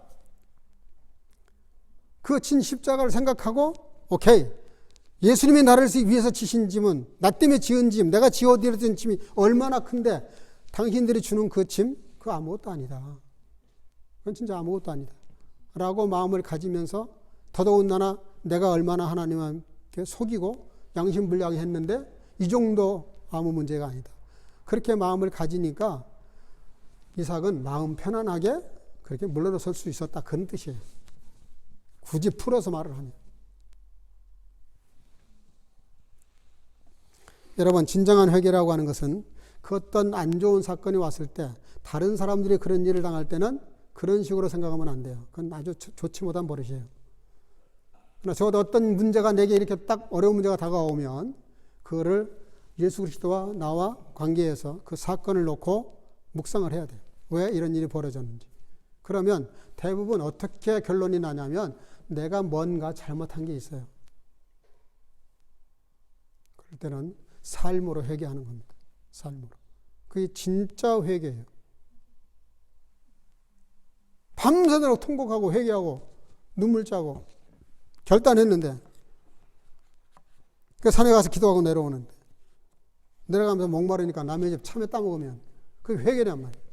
그 진 십자가를 생각하고 오케이, 예수님이 나를 위해서 지신 짐은, 나 때문에 지은 짐, 내가 지어드렸던 짐이 얼마나 큰데 당신들이 주는 그 짐, 그거 아무것도 아니다. 그건 진짜 아무것도 아니다 라고 마음을 가지면서 더더군다나 내가 얼마나 하나님께 속이고 양심불량이 했는데 이 정도 아무 문제가 아니다. 그렇게 마음을 가지니까 이삭은 마음 편안하게 그렇게 물러설 수 있었다, 그런 뜻이에요. 굳이 풀어서 말을 하면. 여러분, 진정한 회개라고 하는 것은 그 어떤 안 좋은 사건이 왔을 때 다른 사람들이 그런 일을 당할 때는 그런 식으로 생각하면 안 돼요. 그건 아주 좋지 못한 버릇이에요. 그러나 적어도 어떤 문제가 내게 이렇게 딱 어려운 문제가 다가오면 그거를 예수 그리스도와 나와 관계에서 그 사건을 놓고 묵상을 해야 돼요. 왜 이런 일이 벌어졌는지. 그러면 대부분 어떻게 결론이 나냐면 내가 뭔가 잘못한 게 있어요. 그럴 때는 삶으로 회개하는 겁니다. 삶으로. 그게 진짜 회개예요. 밤새도록 통곡하고 회개하고 눈물 짜고 결단했는데 그 산에 가서 기도하고 내려오는데 내려가면서 목마르니까 남의 집 참외 따먹으면 그게 회개란 말이에요.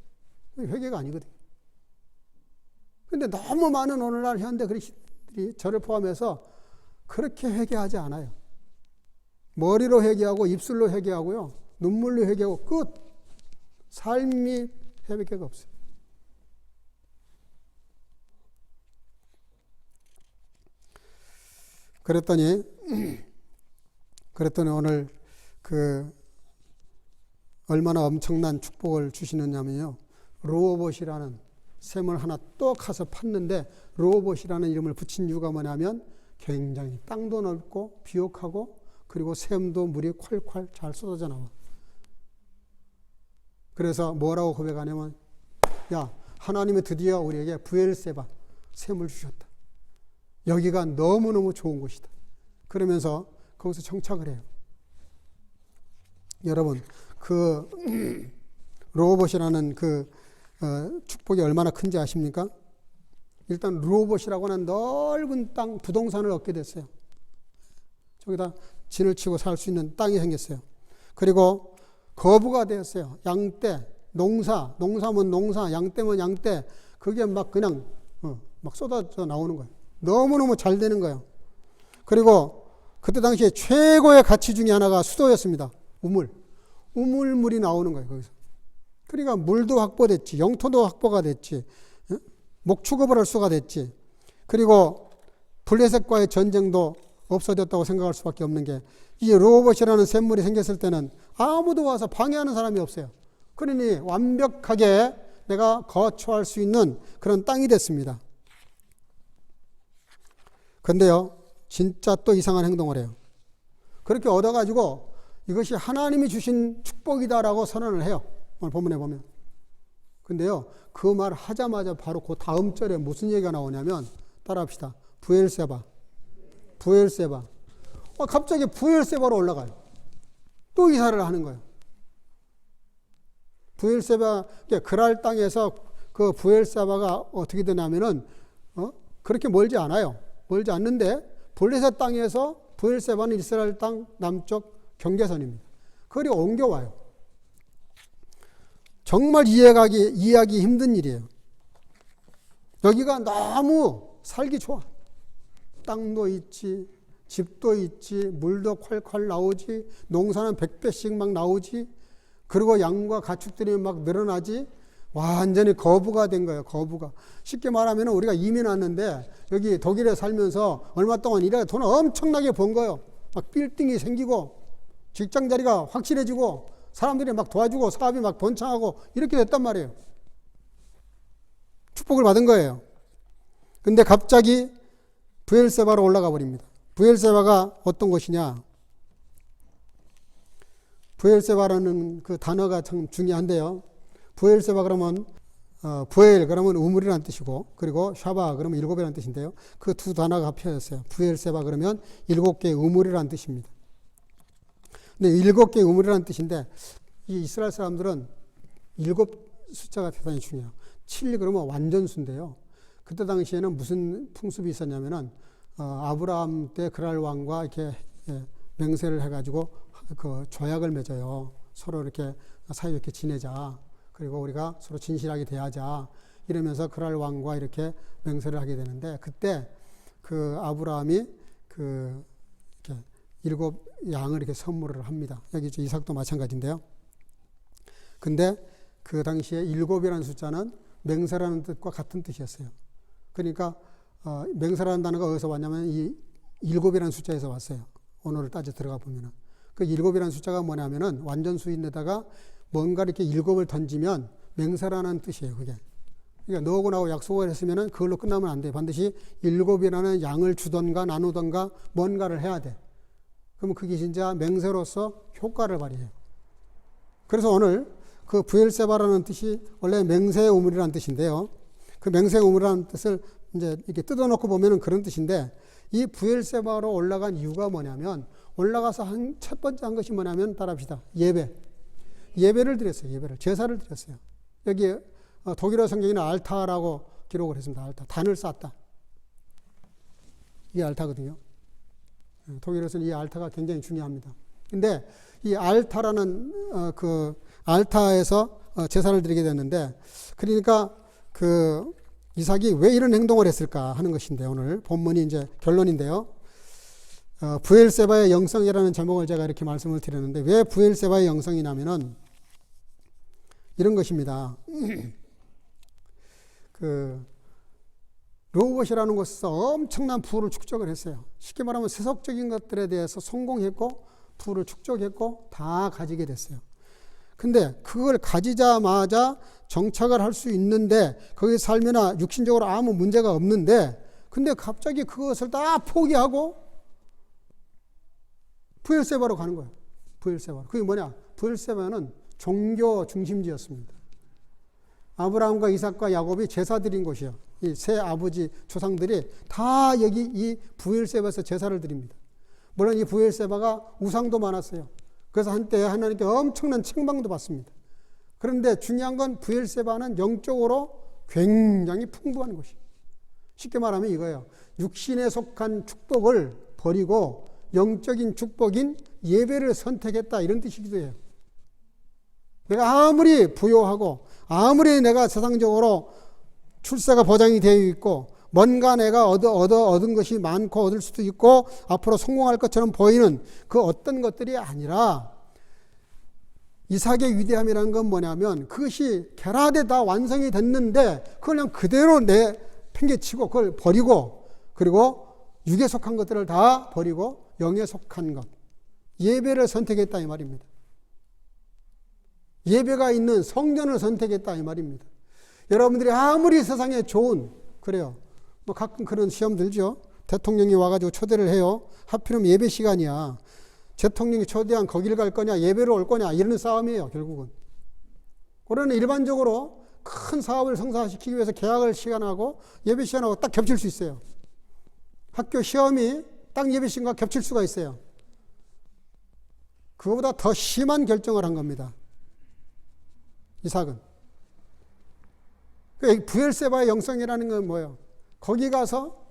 그게 회개가 아니거든요. 그런데 너무 많은 오늘날 현대 그리스도인들이 저를 포함해서 그렇게 회개하지 않아요. 머리로 회개하고 입술로 회개하고요, 눈물로 회개하고 끝. 삶이 회개가 없어요. 그랬더니 오늘 얼마나 엄청난 축복을 주시느냐면요, 르호봇이라는 샘을 하나 또 가서 팠는데 르호봇이라는 이름을 붙인 이유가 뭐냐면 굉장히 땅도 넓고 비옥하고 그리고 샘도 물이 콸콸 잘 쏟아져 나와. 그래서 뭐라고 고백하냐면, 야, 하나님이 드디어 우리에게 부엘세바 샘을 주셨다. 여기가 너무너무 좋은 곳이다. 그러면서 거기서 정착을 해요. 여러분, 그 르호봇이라는 축복이 얼마나 큰지 아십니까? 일단 르호봇이라고 하는 넓은 땅, 부동산을 얻게 됐어요. 저기다 진을 치고 살 수 있는 땅이 생겼어요. 그리고 거부가 되었어요. 양떼, 농사면 농사, 양떼면 양떼, 그게 막 그냥 막 쏟아져 나오는 거예요. 너무너무 잘 되는 거예요. 그리고 그때 당시에 최고의 가치 중에 하나가 수도였습니다. 우물물이 나오는 거예요, 거기서. 그러니까 물도 확보됐지, 영토도 확보가 됐지, 목축업을 할 수가 됐지. 그리고 블레셋과의 전쟁도 없어졌다고 생각할 수밖에 없는 게, 이 르호봇이라는 샘물이 생겼을 때는 아무도 와서 방해하는 사람이 없어요. 그러니 완벽하게 내가 거처할 수 있는 그런 땅이 됐습니다. 근데요, 진짜 또 이상한 행동을 해요. 그렇게 얻어가지고 이것이 하나님이 주신 축복이다라고 선언을 해요. 오늘 본문에 보면. 근데요, 그 말 하자마자 바로 그 다음 절에 무슨 얘기가 나오냐면, 따라합시다. 부엘세바. 갑자기 부엘세바로 올라가요. 또 이사를 하는 거예요. 부엘세바, 그랄 땅에서 그 부엘세바가 어떻게 되냐면은, 그렇게 멀지 않아요. 멀지 않는데, 블레셋 땅에서 부엘세바는 이스라엘 땅 남쪽 경계선입니다. 그리 옮겨와요. 정말 이해하기 힘든 일이에요. 여기가 너무 살기 좋아. 땅도 있지, 집도 있지, 물도 콸콸 나오지, 농사는 100배씩 막 나오지, 그리고 양과 가축들이 막 늘어나지. 완전히 거부가 된 거예요. 거부가. 쉽게 말하면 우리가 이민 왔는데 여기 독일에 살면서 얼마 동안 일해 돈 엄청나게 번 거예요. 막 빌딩이 생기고 직장 자리가 확실해지고 사람들이 막 도와주고 사업이 막 번창하고 이렇게 됐단 말이에요. 축복을 받은 거예요. 근데 갑자기 브엘세바로 올라가 버립니다. 브엘세바가 어떤 곳이냐? 브엘세바라는 그 단어가 참 중요한데요. 브엘세바 그러면 브엘 그러면 우물이라는 뜻이고, 그리고 샤바 그러면 일곱이라는 뜻인데요. 그 두 단어가 합쳐졌어요. 브엘세바 그러면 7개의 우물이라는 뜻입니다. 근데 7개의 우물이라는 뜻인데, 이 이스라엘 사람들은 7 숫자가 대단히 중요해요. 7 그러면 완전수인데요. 그때 당시에는 무슨 풍습이 있었냐면은 아브라함 때 그랄 왕과 이렇게 맹세를 해가지고 그 조약을 맺어요. 서로 이렇게 사이좋게 지내자. 그리고 우리가 서로 진실하게 대하자. 이러면서 그랄 왕과 이렇게 맹세를 하게 되는데, 그때 그 아브라함이 그 이렇게 7 양을 이렇게 선물을 합니다. 여기 이삭도 마찬가지인데요. 근데 그 당시에 7이라는 숫자는 맹세라는 뜻과 같은 뜻이었어요. 그러니까 맹세라는 단어가 어디서 왔냐면 이 7이라는 숫자에서 왔어요. 언어를 따져 들어가 보면은. 그 7이라는 숫자가 뭐냐면은 완전수인데다가 뭔가 이렇게 7을 던지면 맹세라는 뜻이에요, 그게. 그러니까 너하고 나하고 약속을 했으면은 그걸로 끝나면 안 돼. 반드시 7이라는 양을 주던가 나누던가 뭔가를 해야 돼. 그러면 그게 진짜 맹세로서 효과를 발휘해요. 그래서 오늘 그 브엘세바라는 뜻이 원래 맹세의 우물이라는 뜻인데요. 그 맹세의 우물이라는 뜻을 이제 이렇게 뜯어놓고 보면은 그런 뜻인데, 이 브엘세바로 올라간 이유가 뭐냐면, 올라가서 첫 번째 한 것이 뭐냐면, 따라합시다. 예배를 드렸어요. 예배를. 제사를 드렸어요. 여기 독일어 성경에는 알타라고 기록을 했습니다. 알타. 단을 쌓았다. 이게 알타거든요. 독일어에서는 이 알타가 굉장히 중요합니다. 근데 이 알타라는 그 알타에서 제사를 드리게 됐는데, 그러니까 그 이삭이 왜 이런 행동을 했을까 하는 것인데, 오늘 본문이 이제 결론인데요. 브엘세바의 영성이라는 제목을 제가 이렇게 말씀을 드렸는데, 왜 브엘세바의 영성이냐면은 이런 것입니다. 그 르호봇이라는 곳에서 엄청난 부를 축적을 했어요. 쉽게 말하면 세속적인 것들에 대해서 성공했고 부를 축적했고 다 가지게 됐어요. 근데 그걸 가지자마자 정착을 할 수 있는데, 거기 살면 육신적으로 아무 문제가 없는데, 근데 갑자기 그것을 다 포기하고 브엘세바로 가는 거예요. 브엘세바로. 그게 뭐냐? 브엘세바는 종교 중심지였습니다. 아브라함과 이삭과 야곱이 제사 드린 곳이에요. 이 세 아버지 조상들이 다 여기 이 브엘세바에서 제사를 드립니다. 물론 이 브엘세바가 우상도 많았어요. 그래서 한때 하나님께 엄청난 책망도 받습니다. 그런데 중요한 건 브엘세바는 영적으로 굉장히 풍부한 곳이에요. 쉽게 말하면 이거예요. 육신에 속한 축복을 버리고 영적인 축복인 예배를 선택했다, 이런 뜻이기도 해요. 내가 아무리 부요하고 아무리 내가 세상적으로 출세가 보장이 되어 있고 뭔가 내가 얻은 것이 많고 얻을 수도 있고 앞으로 성공할 것처럼 보이는 그 어떤 것들이 아니라, 이삭의 위대함이라는 건 뭐냐면, 그것이 게라데 다 완성이 됐는데 그걸 그냥 그대로 팽개치고 그걸 버리고, 그리고 육에 속한 것들을 다 버리고 영에 속한 것, 예배를 선택했다 이 말입니다. 예배가 있는 성전을 선택했다 이 말입니다. 여러분들이 아무리 세상에 좋은, 그래요, 뭐 가끔 그런 시험 들죠. 대통령이 와가지고 초대를 해요. 하필이면 예배 시간이야. 대통령이 초대한 거길 갈 거냐, 예배로 올 거냐, 이런 싸움이에요, 결국은. 그러나 일반적으로 큰 사업을 성사시키기 위해서 계약을 시간하고 예배 시간하고 딱 겹칠 수 있어요. 학교 시험이 딱 예배 시간과 겹칠 수가 있어요. 그거보다 더 심한 결정을 한 겁니다, 이삭은. 브엘세바의 영성이라는 건 뭐예요? 거기 가서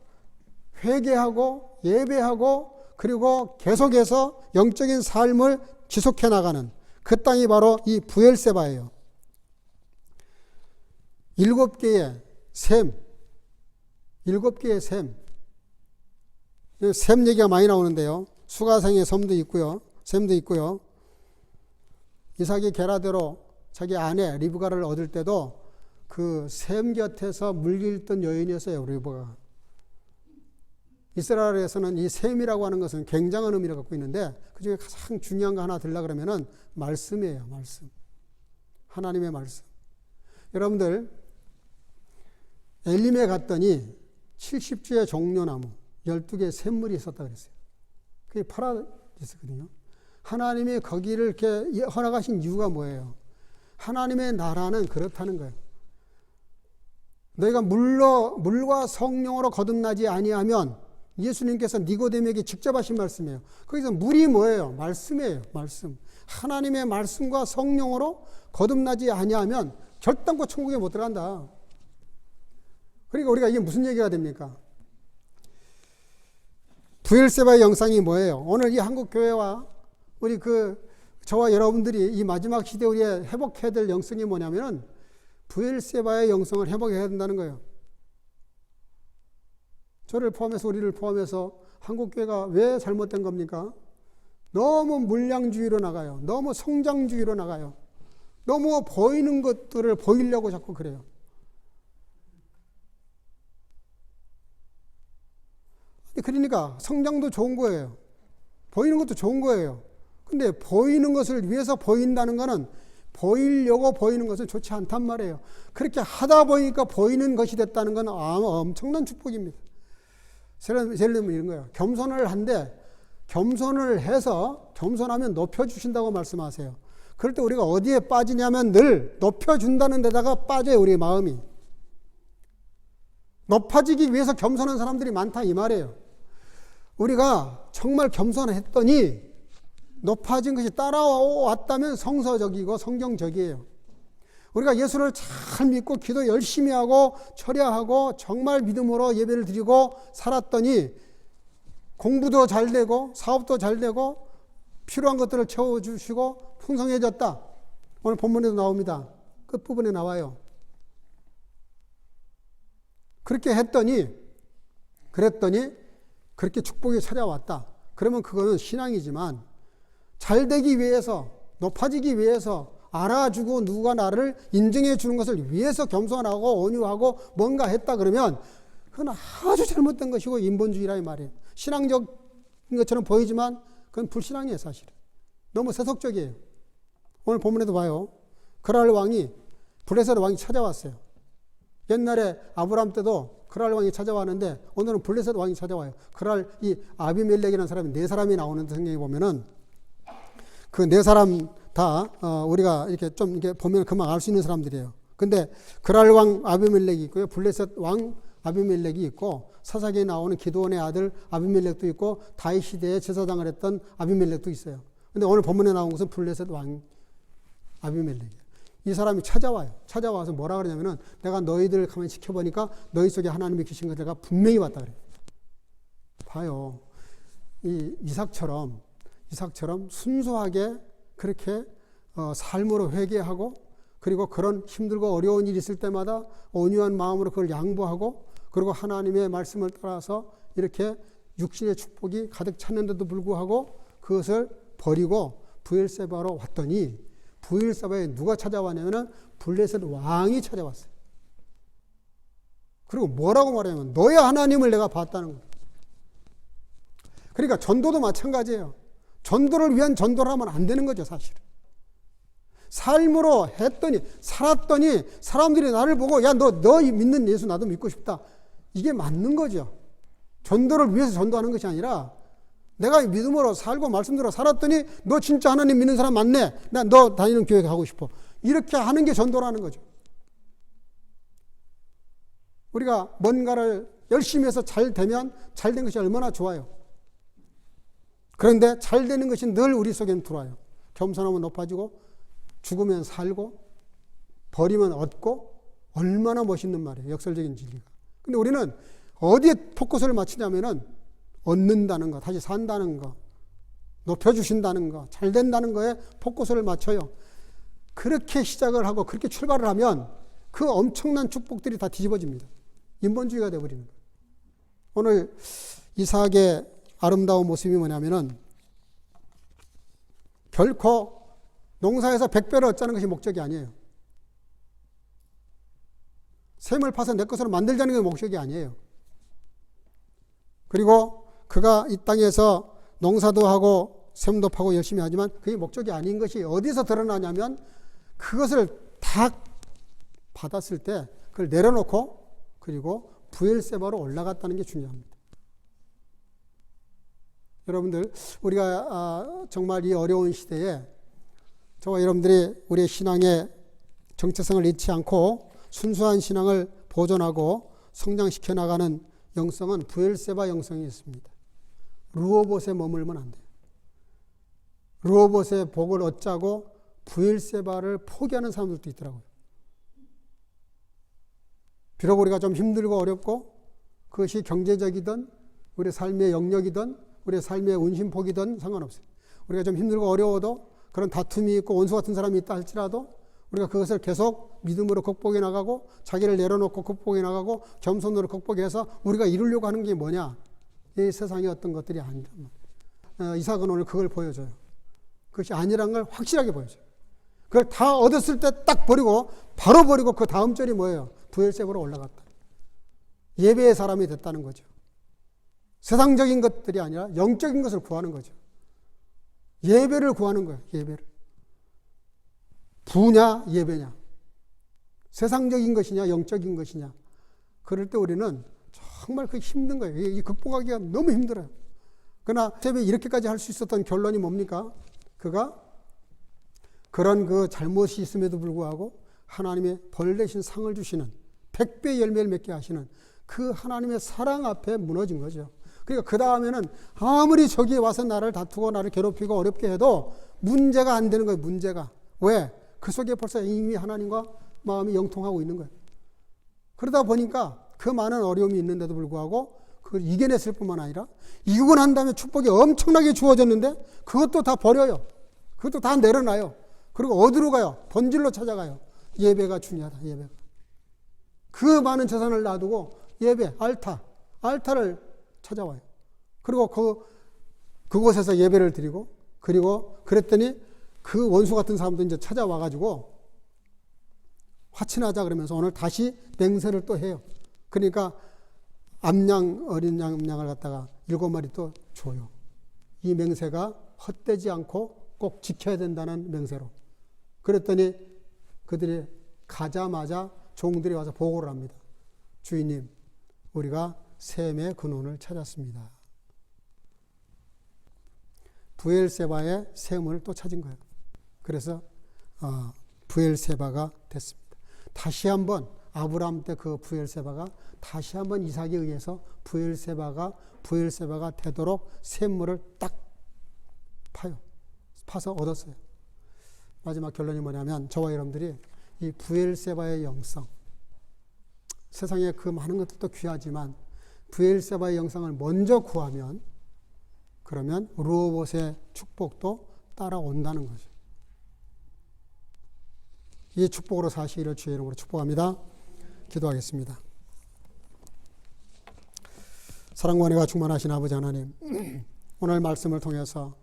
회개하고 예배하고 그리고 계속해서 영적인 삶을 지속해 나가는 그 땅이 바로 이 브엘세바예요. 7개의 샘, 7개의 샘. 샘 얘기가 많이 나오는데요. 수가성의 섬도 있고요, 샘도 있고요. 이삭이 게라데로 자기 아내 리브가를 얻을 때도 그 샘 곁에서 물길던 여인이었어요, 리브가. 이스라엘에서는 이 셈이라고 하는 것은 굉장한 의미를 갖고 있는데 그 중에 가장 중요한 거 하나 들라 그러면은 말씀이에요. 말씀. 하나님의 말씀. 여러분들 엘림에 갔더니 70주의 종려나무 12개의 샘물이 있었다 그랬어요. 그게 파라디스거든요. 하나님이 거기를 이렇게 허락하신 이유가 뭐예요? 하나님의 나라는 그렇다는 거예요. 너희가 물과 성령으로 거듭나지 아니하면, 예수님께서 니고데모에게 직접 하신 말씀이에요. 거기서 물이 뭐예요? 말씀이에요. 말씀. 하나님의 말씀과 성령으로 거듭나지 아니하면 결단코 천국에 못 들어간다. 그러니까 우리가 이게 무슨 얘기가 됩니까? 부엘세바의 영상이 뭐예요? 오늘 이 한국교회와 우리 저와 여러분들이 이 마지막 시대에 우리의 회복해야 될 영성이 뭐냐면은 부엘세바의 영성을 회복해야 된다는 거예요. 저를 포함해서 우리를 포함해서 한국교회가 왜 잘못된 겁니까? 너무 물량주의로 나가요. 너무 성장주의로 나가요. 너무 보이는 것들을 보이려고 자꾸 그래요. 그러니까 성장도 좋은 거예요. 보이는 것도 좋은 거예요. 근데 보이는 것을 위해서 보인다는 것은, 보이려고 보이는 것은 좋지 않단 말이에요. 그렇게 하다 보니까 보이는 것이 됐다는 건 엄청난 축복입니다. 예를 들면 이런 거예요. 겸손을 한데, 겸손을 해서 겸손하면 높여주신다고 말씀하세요. 그럴 때 우리가 어디에 빠지냐면 늘 높여준다는 데다가 빠져요. 우리의 마음이. 높아지기 위해서 겸손한 사람들이 많다 이 말이에요. 우리가 정말 겸손했더니 높아진 것이 따라왔다면 성서적이고 성경적이에요. 우리가 예수를 잘 믿고 기도 열심히 하고 철야하고 정말 믿음으로 예배를 드리고 살았더니 공부도 잘 되고 사업도 잘 되고 필요한 것들을 채워주시고 풍성해졌다. 오늘 본문에도 나옵니다. 끝부분에 나와요. 그렇게 그랬더니 그렇게 축복이 찾아왔다. 그러면 그거는 신앙이지만, 잘 되기 위해서, 높아지기 위해서, 알아주고 누가 나를 인정해 주는 것을 위해서 겸손하고 온유하고 뭔가 했다 그러면 그건 아주 잘못된 것이고 인본주의라 이 말이에요. 신앙적인 것처럼 보이지만 그건 불신앙이에요. 사실은 너무 세속적이에요. 오늘 본문에도 봐요. 그랄 왕이, 블레셋 왕이 찾아왔어요. 옛날에 아브람 때도 그랄 왕이 찾아왔는데 오늘은 블레셋 왕이 찾아와요. 이 아비멜렉이라는 사람이 4사람이 나오는데 성경에 보면은 그 4사람 다 우리가 이렇게 좀 이렇게 보면 금방 알 수 있는 사람들이에요. 근데 그랄 왕 아비멜렉이 있고요. 블레셋 왕 아비멜렉이 있고, 사사기에 나오는 기드온의 아들 아비멜렉도 있고, 다윗 시대에 제사장을 했던 아비멜렉도 있어요. 근데 오늘 본문에 나온 것은 블레셋 왕 아비멜렉이에요. 이 사람이 찾아와서 뭐라 그러냐면은, 내가 너희들을 가만히 지켜보니까 너희 속에 하나님이 계신 걸 내가 분명히 봤다 그래요. 봐요. 이 이삭처럼 순수하게 그렇게 삶으로 회개하고, 그리고 그런 힘들고 어려운 일이 있을 때마다 온유한 마음으로 그걸 양보하고, 그리고 하나님의 말씀을 따라서 이렇게 육신의 축복이 가득 찼는데도 불구하고 그것을 버리고 부엘세바로 왔더니, 부엘세바에 누가 찾아왔냐면은 블레셋 왕이 찾아왔어요. 그리고 뭐라고 말하냐면, 너의 하나님을 내가 봤다는 거예요. 그러니까 전도도 마찬가지예요. 전도를 위한 전도를 하면 안 되는 거죠, 사실은. 삶으로 살았더니 사람들이 나를 보고, 야, 너 믿는 예수 나도 믿고 싶다. 이게 맞는 거죠. 전도를 위해서 전도하는 것이 아니라, 내가 믿음으로 살고 말씀대로 살았더니 너 진짜 하나님 믿는 사람 맞네. 나 너 다니는 교회 가고 싶어. 이렇게 하는 게 전도라는 거죠. 우리가 뭔가를 열심히 해서 잘 되면 잘 된 것이 얼마나 좋아요. 그런데 잘 되는 것이 늘 우리 속에는 들어와요. 겸손하면 높아지고, 죽으면 살고, 버리면 얻고, 얼마나 멋있는 말이에요. 역설적인 진리가. 근데 우리는 어디에 포커스를 맞추냐면은 얻는다는 거, 다시 산다는 거, 높여주신다는 거, 잘 된다는 거에 포커스를 맞춰요. 그렇게 시작을 하고 그렇게 출발을 하면 그 엄청난 축복들이 다 뒤집어집니다. 인본주의가 되어버리는 거예요. 오늘 이삭의 아름다운 모습이 뭐냐면은, 결코 농사에서 100배를 얻자는 것이 목적이 아니에요. 샘을 파서 내 것으로 만들자는 게 목적이 아니에요. 그리고 그가 이 땅에서 농사도 하고 샘도 파고 열심히 하지만 그게 목적이 아닌 것이 어디서 드러나냐면 그것을 다 받았을 때 그걸 내려놓고 그리고 부엘세바로 올라갔다는 게 중요합니다. 여러분들, 우리가 정말 이 어려운 시대에 저와 여러분들이 우리의 신앙의 정체성을 잃지 않고 순수한 신앙을 보존하고 성장시켜 나가는 영성은 부엘세바 영성이 있습니다. 르호봇에 머물면 안 돼요. 르호봇의 복을 얻자고 부엘세바를 포기하는 사람들도 있더라고요. 비록 우리가 좀 힘들고 어렵고 그것이 경제적이든 우리의 삶의 영역이든 우리의 삶의 운신폭이든 상관없어요. 우리가 좀 힘들고 어려워도 그런 다툼이 있고 원수 같은 사람이 있다 할지라도 우리가 그것을 계속 믿음으로 극복해 나가고 자기를 내려놓고 극복해 나가고 겸손으로 극복해서 우리가 이루려고 하는 게 뭐냐? 이 세상의 어떤 것들이 아니란 말이에요. 이삭은 오늘 그걸 보여줘요. 그것이 아니란 걸 확실하게 보여줘요. 그걸 다 얻었을 때 딱 버리고 바로 버리고 그 다음 절이 뭐예요? 부엘세바로 올라갔다. 예배의 사람이 됐다는 거죠. 세상적인 것들이 아니라 영적인 것을 구하는 거죠. 예배를 구하는 거예요. 예배를. 부냐 예배냐. 세상적인 것이냐 영적인 것이냐. 그럴 때 우리는 정말 그 힘든 거예요. 이 극복하기가 너무 힘들어요. 그러나 세상에 이렇게까지 할 수 있었던 결론이 뭡니까? 그가 그런 그 잘못이 있음에도 불구하고 하나님의 벌 대신 상을 주시는 100배 열매를 맺게 하시는 그 하나님의 사랑 앞에 무너진 거죠. 그러니까 그 다음에는 아무리 저기 와서 나를 다투고 나를 괴롭히고 어렵게 해도 문제가 안 되는 거예요. 문제가. 왜? 그 속에 벌써 이미 하나님과 마음이 영통하고 있는 거예요. 그러다 보니까 그 많은 어려움이 있는데도 불구하고 그걸 이겨냈을 뿐만 아니라 이기고 난 다음에 축복이 엄청나게 주어졌는데 그것도 다 버려요. 그것도 다 내려놔요. 그리고 어디로 가요? 본질로 찾아가요. 예배가 중요하다. 예배가. 그 많은 재산을 놔두고 예배, 알타를 찾아와요. 그리고 그곳에서 예배를 드리고 그리고 그랬더니 그 원수 같은 사람도 이제 찾아와가지고 화친하자 그러면서 오늘 다시 맹세를 또 해요. 그러니까 어린 암양을 갖다가 7마리 또 줘요. 이 맹세가 헛되지 않고 꼭 지켜야 된다는 맹세로. 그랬더니 그들이 가자마자 종들이 와서 보고를 합니다. 주인님, 우리가 샘의 근원을 찾았습니다. 부엘세바의 샘을 또 찾은 거예요. 그래서 부엘세바가 됐습니다. 다시 한번 아브라함 때 그 부엘세바가 다시 한번 이삭에 의해서 부엘세바가 되도록 샘물을 딱 파서 얻었어요. 마지막 결론이 뭐냐면 저와 여러분들이 이 부엘세바의 영성, 세상에 그 많은 것들도 귀하지만 부엘세바의 영성을 먼저 구하면 그러면 르호봇의 축복도 따라온다는 거죠. 이 축복으로 사시기를 주의 이름으로 축복합니다. 기도하겠습니다. 사랑과 은혜가 충만하신 아버지 하나님, 오늘 말씀을 통해서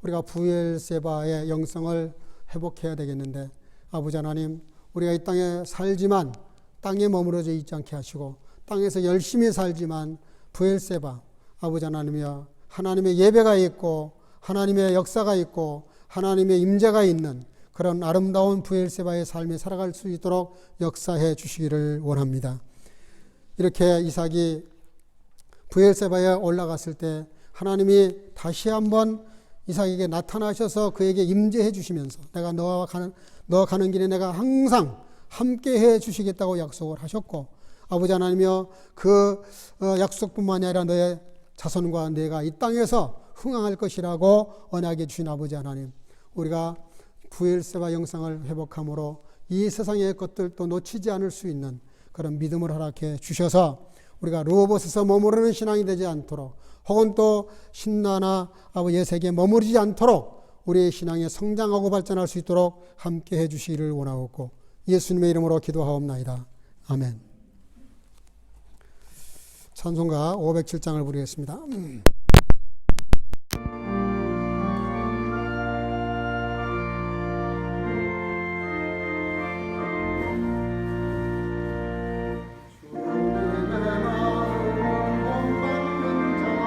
우리가 부엘세바의 영성을 회복해야 되겠는데 아버지 하나님, 우리가 이 땅에 살지만 땅에 머무러져 있지 않게 하시고 땅에서 열심히 살지만 부엘세바 아버지 하나님이여 하나님의 예배가 있고 하나님의 역사가 있고 하나님의 임재가 있는 그런 아름다운 부엘세바의 삶에 살아갈 수 있도록 역사해 주시기를 원합니다. 이렇게 이삭이 부엘세바에 올라갔을 때 하나님이 다시 한번 이삭에게 나타나셔서 그에게 임재해 주시면서 내가 너와 가는 길에 내가 항상 함께 해 주시겠다고 약속을 하셨고 아버지 하나님이여 그 약속뿐만이 아니라 너의 자손과 내가 이 땅에서 흥황할 것이라고 언약해 주신 아버지 하나님, 우리가 부엘세바 영성을 회복함으로 이 세상의 것들도 놓치지 않을 수 있는 그런 믿음을 허락해 주셔서 우리가 르호봇에서 머무르는 신앙이 되지 않도록 혹은 또 신나나 아버지의 세계에 머무르지 않도록 우리의 신앙에 성장하고 발전할 수 있도록 함께 해 주시기를 원하옵고 예수님의 이름으로 기도하옵나이다. 아멘. 찬송가 507장을 부르겠습니다. 주님의 마음을 본받는 자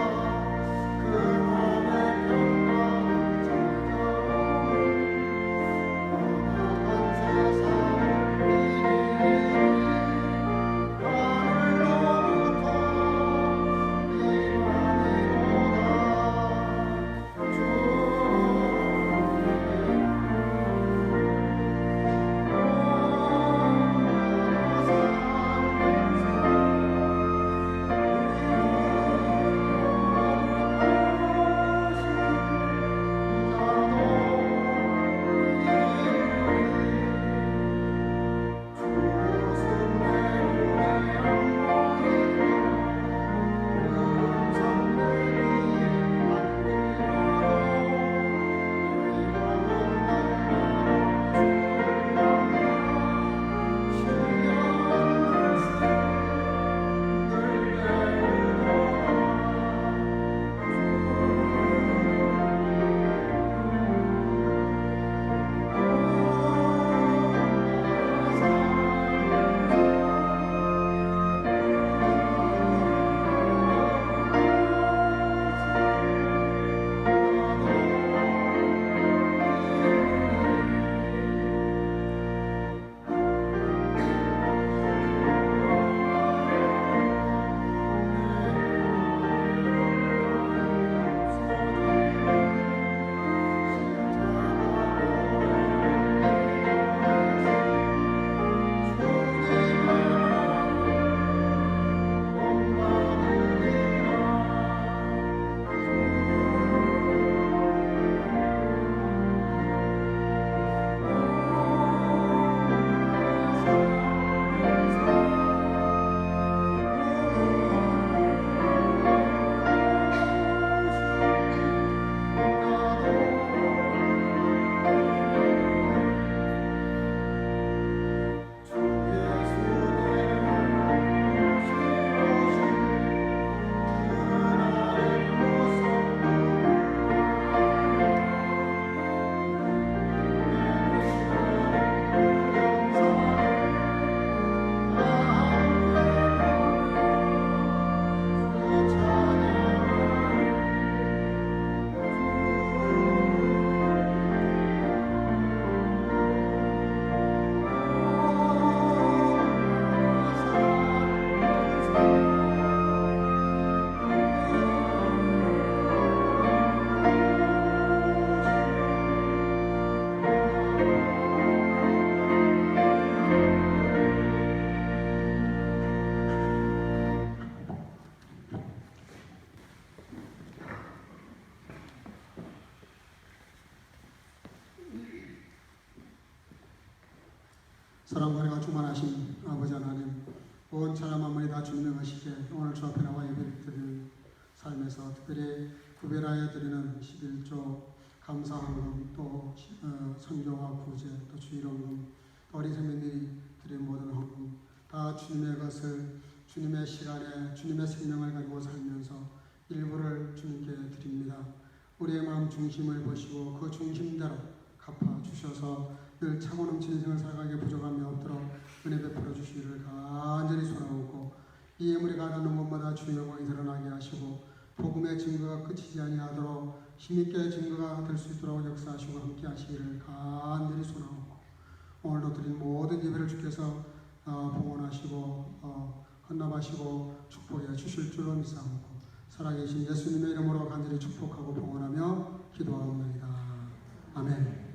사랑과 은혜가 충만하신 아버지 하나님, 온 찬양 만물이 다 주님의 것이기에 오늘 주 앞에 나와 예배를 드리는 삶에서 특별히 구별하여 드리는 11조 감사헌금, 또 선교와 구제, 또 주일헌금, 또 어린 생명들이 드린 모든 헌금, 다 주님의 것을 주님의 시간에 주님의 생명을 가지고 살면서 일부를 주님께 드립니다. 우리의 마음 중심을 보시고 그 중심대로 갚아 주셔서 늘 차고 넘치는 생을 살아가게 부족함이 없도록 은혜 베풀어 주시기를 간절히 소원하고, 이 예물이 가닿는 곳마다 주의 영광이 드러나게 하시고 복음의 증거가 끝이지 아니하도록 힘있게 증거가 될 수 있도록 역사하시고 함께 하시기를 간절히 소원하고, 오늘도 드린 모든 예배를 주께서 봉헌하시고 헌납하시고 축복해 주실 줄로 믿사옵고, 살아계신 예수님의 이름으로 간절히 축복하고 봉헌하며 기도하옵나이다. 아멘.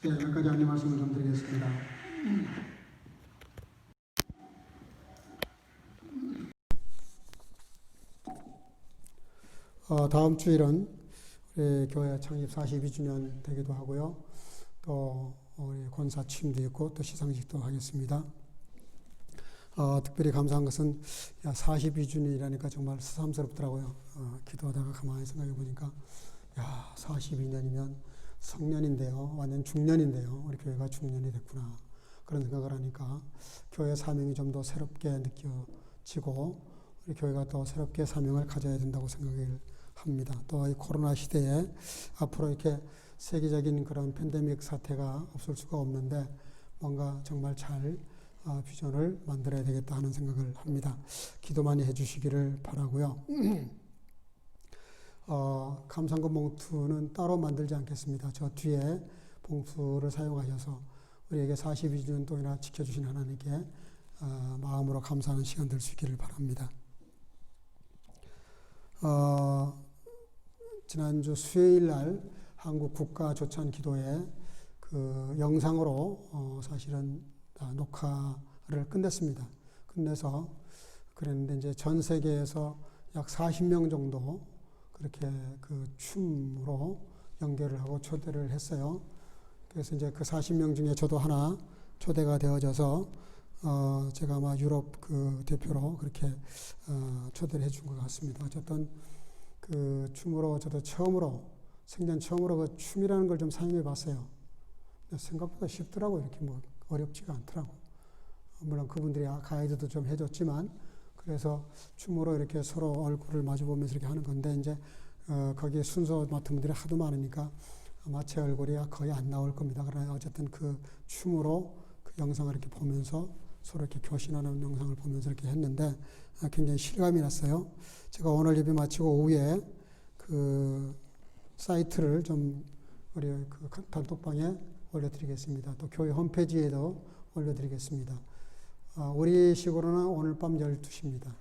네, 몇 가지 안내 말씀을 좀 드리겠습니다. 다음 주일은 우리 교회 창립 42주년 되기도 하고요. 또 우리 권사 취임도 있고 또 시상식도 하겠습니다. 특별히 감사한 것은 42주년이라니까 정말 새삼스럽더라고요. 기도하다가 가만히 생각해 보니까 42년이면 성년인데요. 완전 중년인데요. 우리 교회가 중년이 됐구나. 그런 생각을 하니까 교회 사명이 좀 더 새롭게 느껴지고 우리 교회가 더 새롭게 사명을 가져야 된다고 생각을 합니다. 또 이 코로나 시대에 앞으로 이렇게 세계적인 그런 팬데믹 사태가 없을 수가 없는데 뭔가 정말 잘 비전을 만들어야 되겠다 하는 생각을 합니다. 기도 많이 해주시기를 바라고요. 감상금 봉투는 따로 만들지 않겠습니다. 저 뒤에 봉투를 사용하셔서 우리에게 42주년 동안이나 지켜주신 하나님께 마음으로 감사하는 시간 될 수 있기를 바랍니다. 지난주 수요일 날 한국 국가 조찬 기도회 그 영상으로 사실은 녹화를 끝냈습니다. 끝내서 그랬는데 이제 전 세계에서 약 40명 정도 그렇게 그 춤으로 연결을 하고 초대를 했어요. 그래서 이제 그 40명 중에 저도 하나 초대가 되어져서 제가 아마 유럽 그 대표로 그렇게 초대를 해준 것 같습니다. 어쨌든 그 춤으로 저도 생전 처음으로 그 춤이라는 걸 좀 사용해 봤어요. 생각보다 쉽더라고요. 이렇게 뭐 어렵지가 않더라고. 물론 그분들이 가이드도 좀 해줬지만, 그래서 춤으로 이렇게 서로 얼굴을 마주보면서 이렇게 하는 건데, 이제 거기에 순서 맡은 분들이 하도 많으니까 아마 제 얼굴이 거의 안 나올 겁니다. 그러나 어쨌든 그 춤으로 그 영상을 이렇게 보면서 서로 이렇게 교신하는 영상을 보면서 이렇게 했는데 굉장히 실감이 났어요. 제가 오늘 예배 마치고 오후에 그 사이트를 좀 우리 그 단톡방에 올려드리겠습니다. 또 교회 홈페이지에도 올려드리겠습니다. 우리 식으로는 오늘 밤 12시입니다.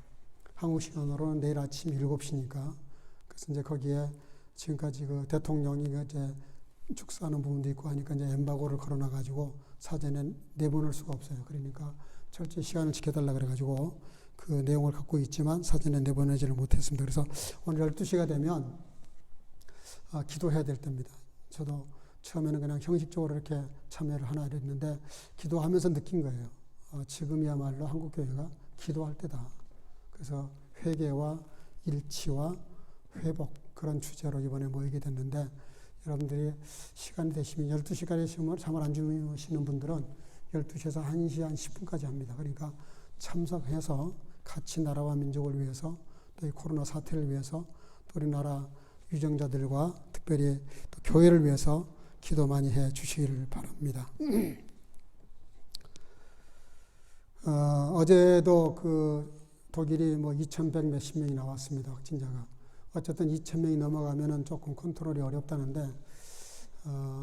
한국 시간으로는 내일 아침 7시니까. 그래서 이제 거기에 지금까지 그 대통령이 이제 축사하는 부분도 있고 하니까 이제 엠바고를 걸어놔가지고 사전에 내보낼 수가 없어요. 그러니까 철저히 시간을 지켜달라 그래가지고 그 내용을 갖고 있지만 사전에 내보내지를 못했습니다. 그래서 오늘 12시가 되면 기도해야 될 때입니다. 저도 처음에는 그냥 형식적으로 이렇게 참여를 하나 했는데 기도하면서 느낀 거예요. 지금이야말로 한국교회가 기도할 때다. 그래서 회개와 일치와 회복, 그런 주제로 이번에 모이게 됐는데, 여러분들이 시간이 되시면 12시까지 시험을 잠을 안 주무시는 분들은 12시에서 1시 한 10분까지 합니다. 그러니까 참석해서 같이 나라와 민족을 위해서, 또 이 코로나 사태를 위해서, 또 우리나라 유정자들과 특별히 또 교회를 위해서 기도 많이 해 주시기를 바랍니다. 어제도 그 독일이 뭐 2,100 몇십 명이 나왔습니다. 확진자가. 어쨌든 2,000명이 넘어가면은 조금 컨트롤이 어렵다는데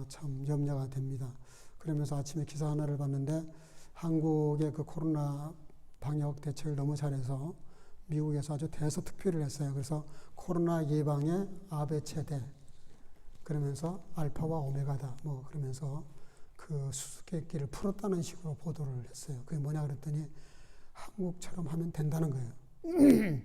참 염려가 됩니다. 그러면서 아침에 기사 하나를 봤는데 한국의 그 코로나 방역 대책을 너무 잘해서 미국에서 아주 대서특필을 했어요. 그래서 코로나 예방의 아베체대, 그러면서 알파와 오메가다 뭐 그러면서 그 수수께끼를 풀었다는 식으로 보도를 했어요. 그게 뭐냐 그랬더니 한국처럼 하면 된다는 거예요.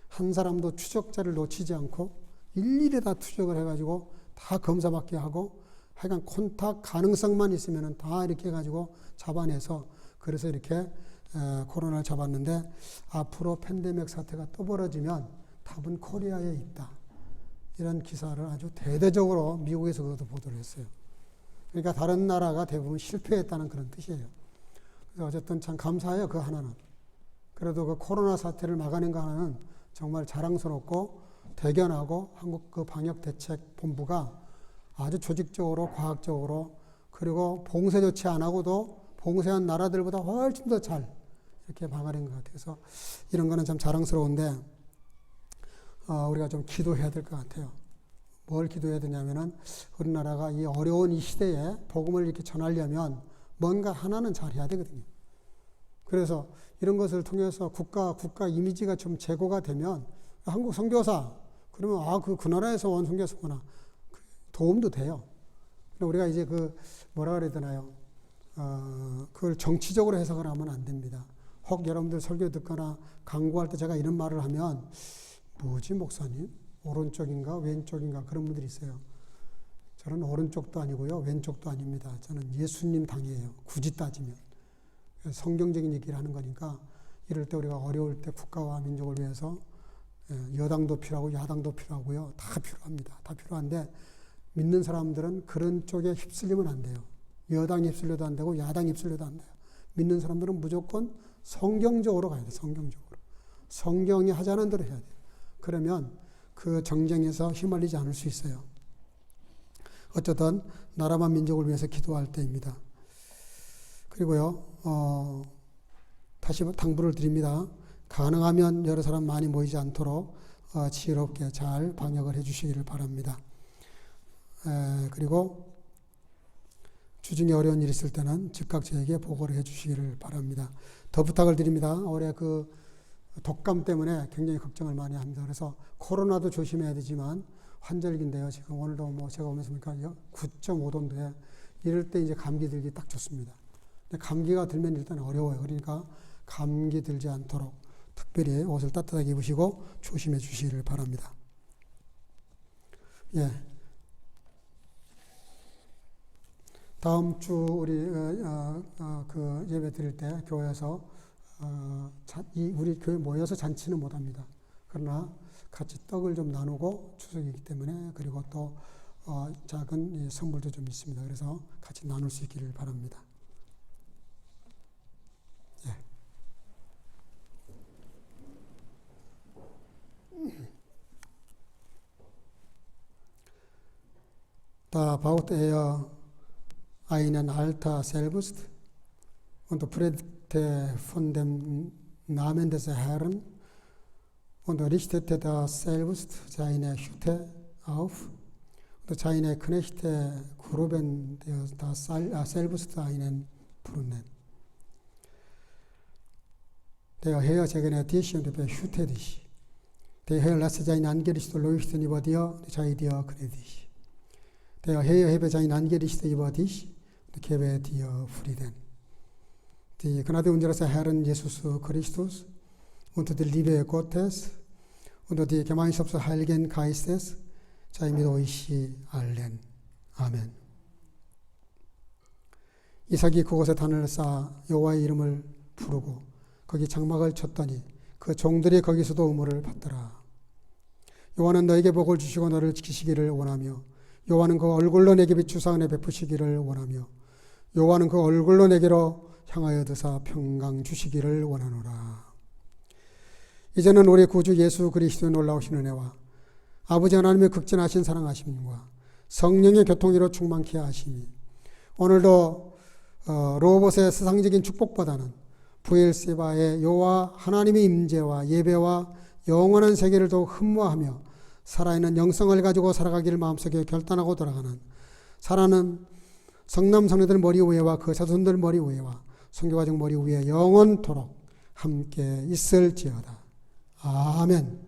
한 사람도 추적자를 놓치지 않고 일일이 다 추적을 해가지고 다 검사받게 하고 하여간 콘탁 가능성만 있으면 다 이렇게 해가지고 잡아내서 그래서 이렇게 코로나를 잡았는데 앞으로 팬데믹 사태가 또 벌어지면 답은 코리아에 있다. 이런 기사를 아주 대대적으로 미국에서 그것도 보도를 했어요. 그러니까 다른 나라가 대부분 실패했다는 그런 뜻이에요. 그래서 어쨌든 참 감사해요. 그 하나는. 그래도 그 코로나 사태를 막아낸 거 하나는 정말 자랑스럽고 대견하고 한국 그 방역대책본부가 아주 조직적으로 과학적으로 그리고 봉쇄 조치 안 하고도 봉쇄한 나라들보다 훨씬 더 잘 이렇게 막아낸 것 같아요. 그래서 이런 거는 참 자랑스러운데 우리가 좀 기도해야 될 것 같아요. 뭘 기도해야 되냐면은 우리나라가 이 어려운 이 시대에 복음을 이렇게 전하려면 뭔가 하나는 잘해야 되거든요. 그래서 이런 것을 통해서 국가 이미지가 좀 제고가 되면 한국 선교사 그러면 그 나라에서 온 선교사구나 도움도 돼요. 우리가 이제 뭐라 그래야 되나요? 그걸 정치적으로 해석을 하면 안 됩니다. 혹 여러분들 설교 듣거나 강구할 때 제가 이런 말을 하면 뭐지 목사님? 오른쪽인가 왼쪽인가 그런 분들이 있어요. 저는 오른쪽도 아니고요. 왼쪽도 아닙니다. 저는 예수님 당이에요. 굳이 따지면. 성경적인 얘기를 하는 거니까 이럴 때 우리가 어려울 때 국가와 민족을 위해서 여당도 필요하고 야당도 필요하고요. 다 필요합니다. 다 필요한데 믿는 사람들은 그런 쪽에 휩쓸리면 안 돼요. 여당이 휩쓸려도 안 되고 야당이 휩쓸려도 안 돼요. 믿는 사람들은 무조건 성경적으로 가야 돼요. 성경적으로. 성경이 하자는 대로 해야 돼요. 그러면 그 정쟁에서 휘말리지 않을 수 있어요. 어쨌든 나라만 민족을 위해서 기도할 때입니다. 그리고요. 다시 당부를 드립니다. 가능하면 여러 사람 많이 모이지 않도록 지혜롭게 잘 방역을 해주시기를 바랍니다. 그리고 주중에 어려운 일 있을 때는 즉각 저에게 보고를 해주시기를 바랍니다. 더 부탁을 드립니다. 올해 그 독감 때문에 굉장히 걱정을 많이 합니다. 그래서 코로나도 조심해야 되지만 환절기인데요. 지금 오늘도 뭐 제가 오면서 보니까 9.5도인데 이럴 때 이제 감기 들기 딱 좋습니다. 근데 감기가 들면 일단 어려워요. 그러니까 감기 들지 않도록 특별히 옷을 따뜻하게 입으시고 조심해 주시기를 바랍니다. 예. 다음 주 우리 그 예배 드릴 때 교회에서 우리 교회 모여서 잔치는 못합니다. 그러나 같이 떡을 좀 나누고 추석이기 때문에 그리고 또 작은 선물도 좀 있습니다. 그래서 같이 나눌 수 있기를 바랍니다. 예. Da baut einen Altar selbst und predigte von dem Namen des Herrn und richtete da selbst seine Hütte auf und seine Knechte gruben da selbst einen Brunnen. Der Herr segne dich und behüte dich. Der Herr lasse sein Angesicht leuchten über dir und sei dir gnädig. Der Herr hebe sein Angesicht über dich und gebe dir Frieden. Die Gnade unseres Herrn Jesus Christus und die Liebe Gottes und die Gemeinschaft des Heiligen Geistes sei mit euch allen. 아멘. 이삭이 그곳에 단을 쌓아 여호와의 이름을 부르고 거기 장막을 쳤더니 그 종들이 거기서도 의무를 받더라. 여호와는 너에게 복을 주시고 너를 지키시기를 원하며 여호와는 그 얼굴로 내게 비추사 은혜 베푸시기를 원하며 여호와는 그 얼굴로 내게로 향하여 드사 평강 주시기를 원하노라. 이제는 우리 구주 예수 그리스도의 놀라우신 은혜와 아버지 하나님의 극진하신 사랑하심과 성령의 교통으로 충만케 하심이 오늘도 로봇의 세상적인 축복보다는 부엘세바의 여호와 하나님의 임재와 예배와 영원한 세계를 더욱 흠모하며 살아있는 영성을 가지고 살아가기를 마음속에 결단하고 돌아가는 사랑하는 성남 성녀들 머리 위에와 그 자손들 머리 위에와 선교가정 머리 위에 영원토록 함께 있을지어다. 아멘.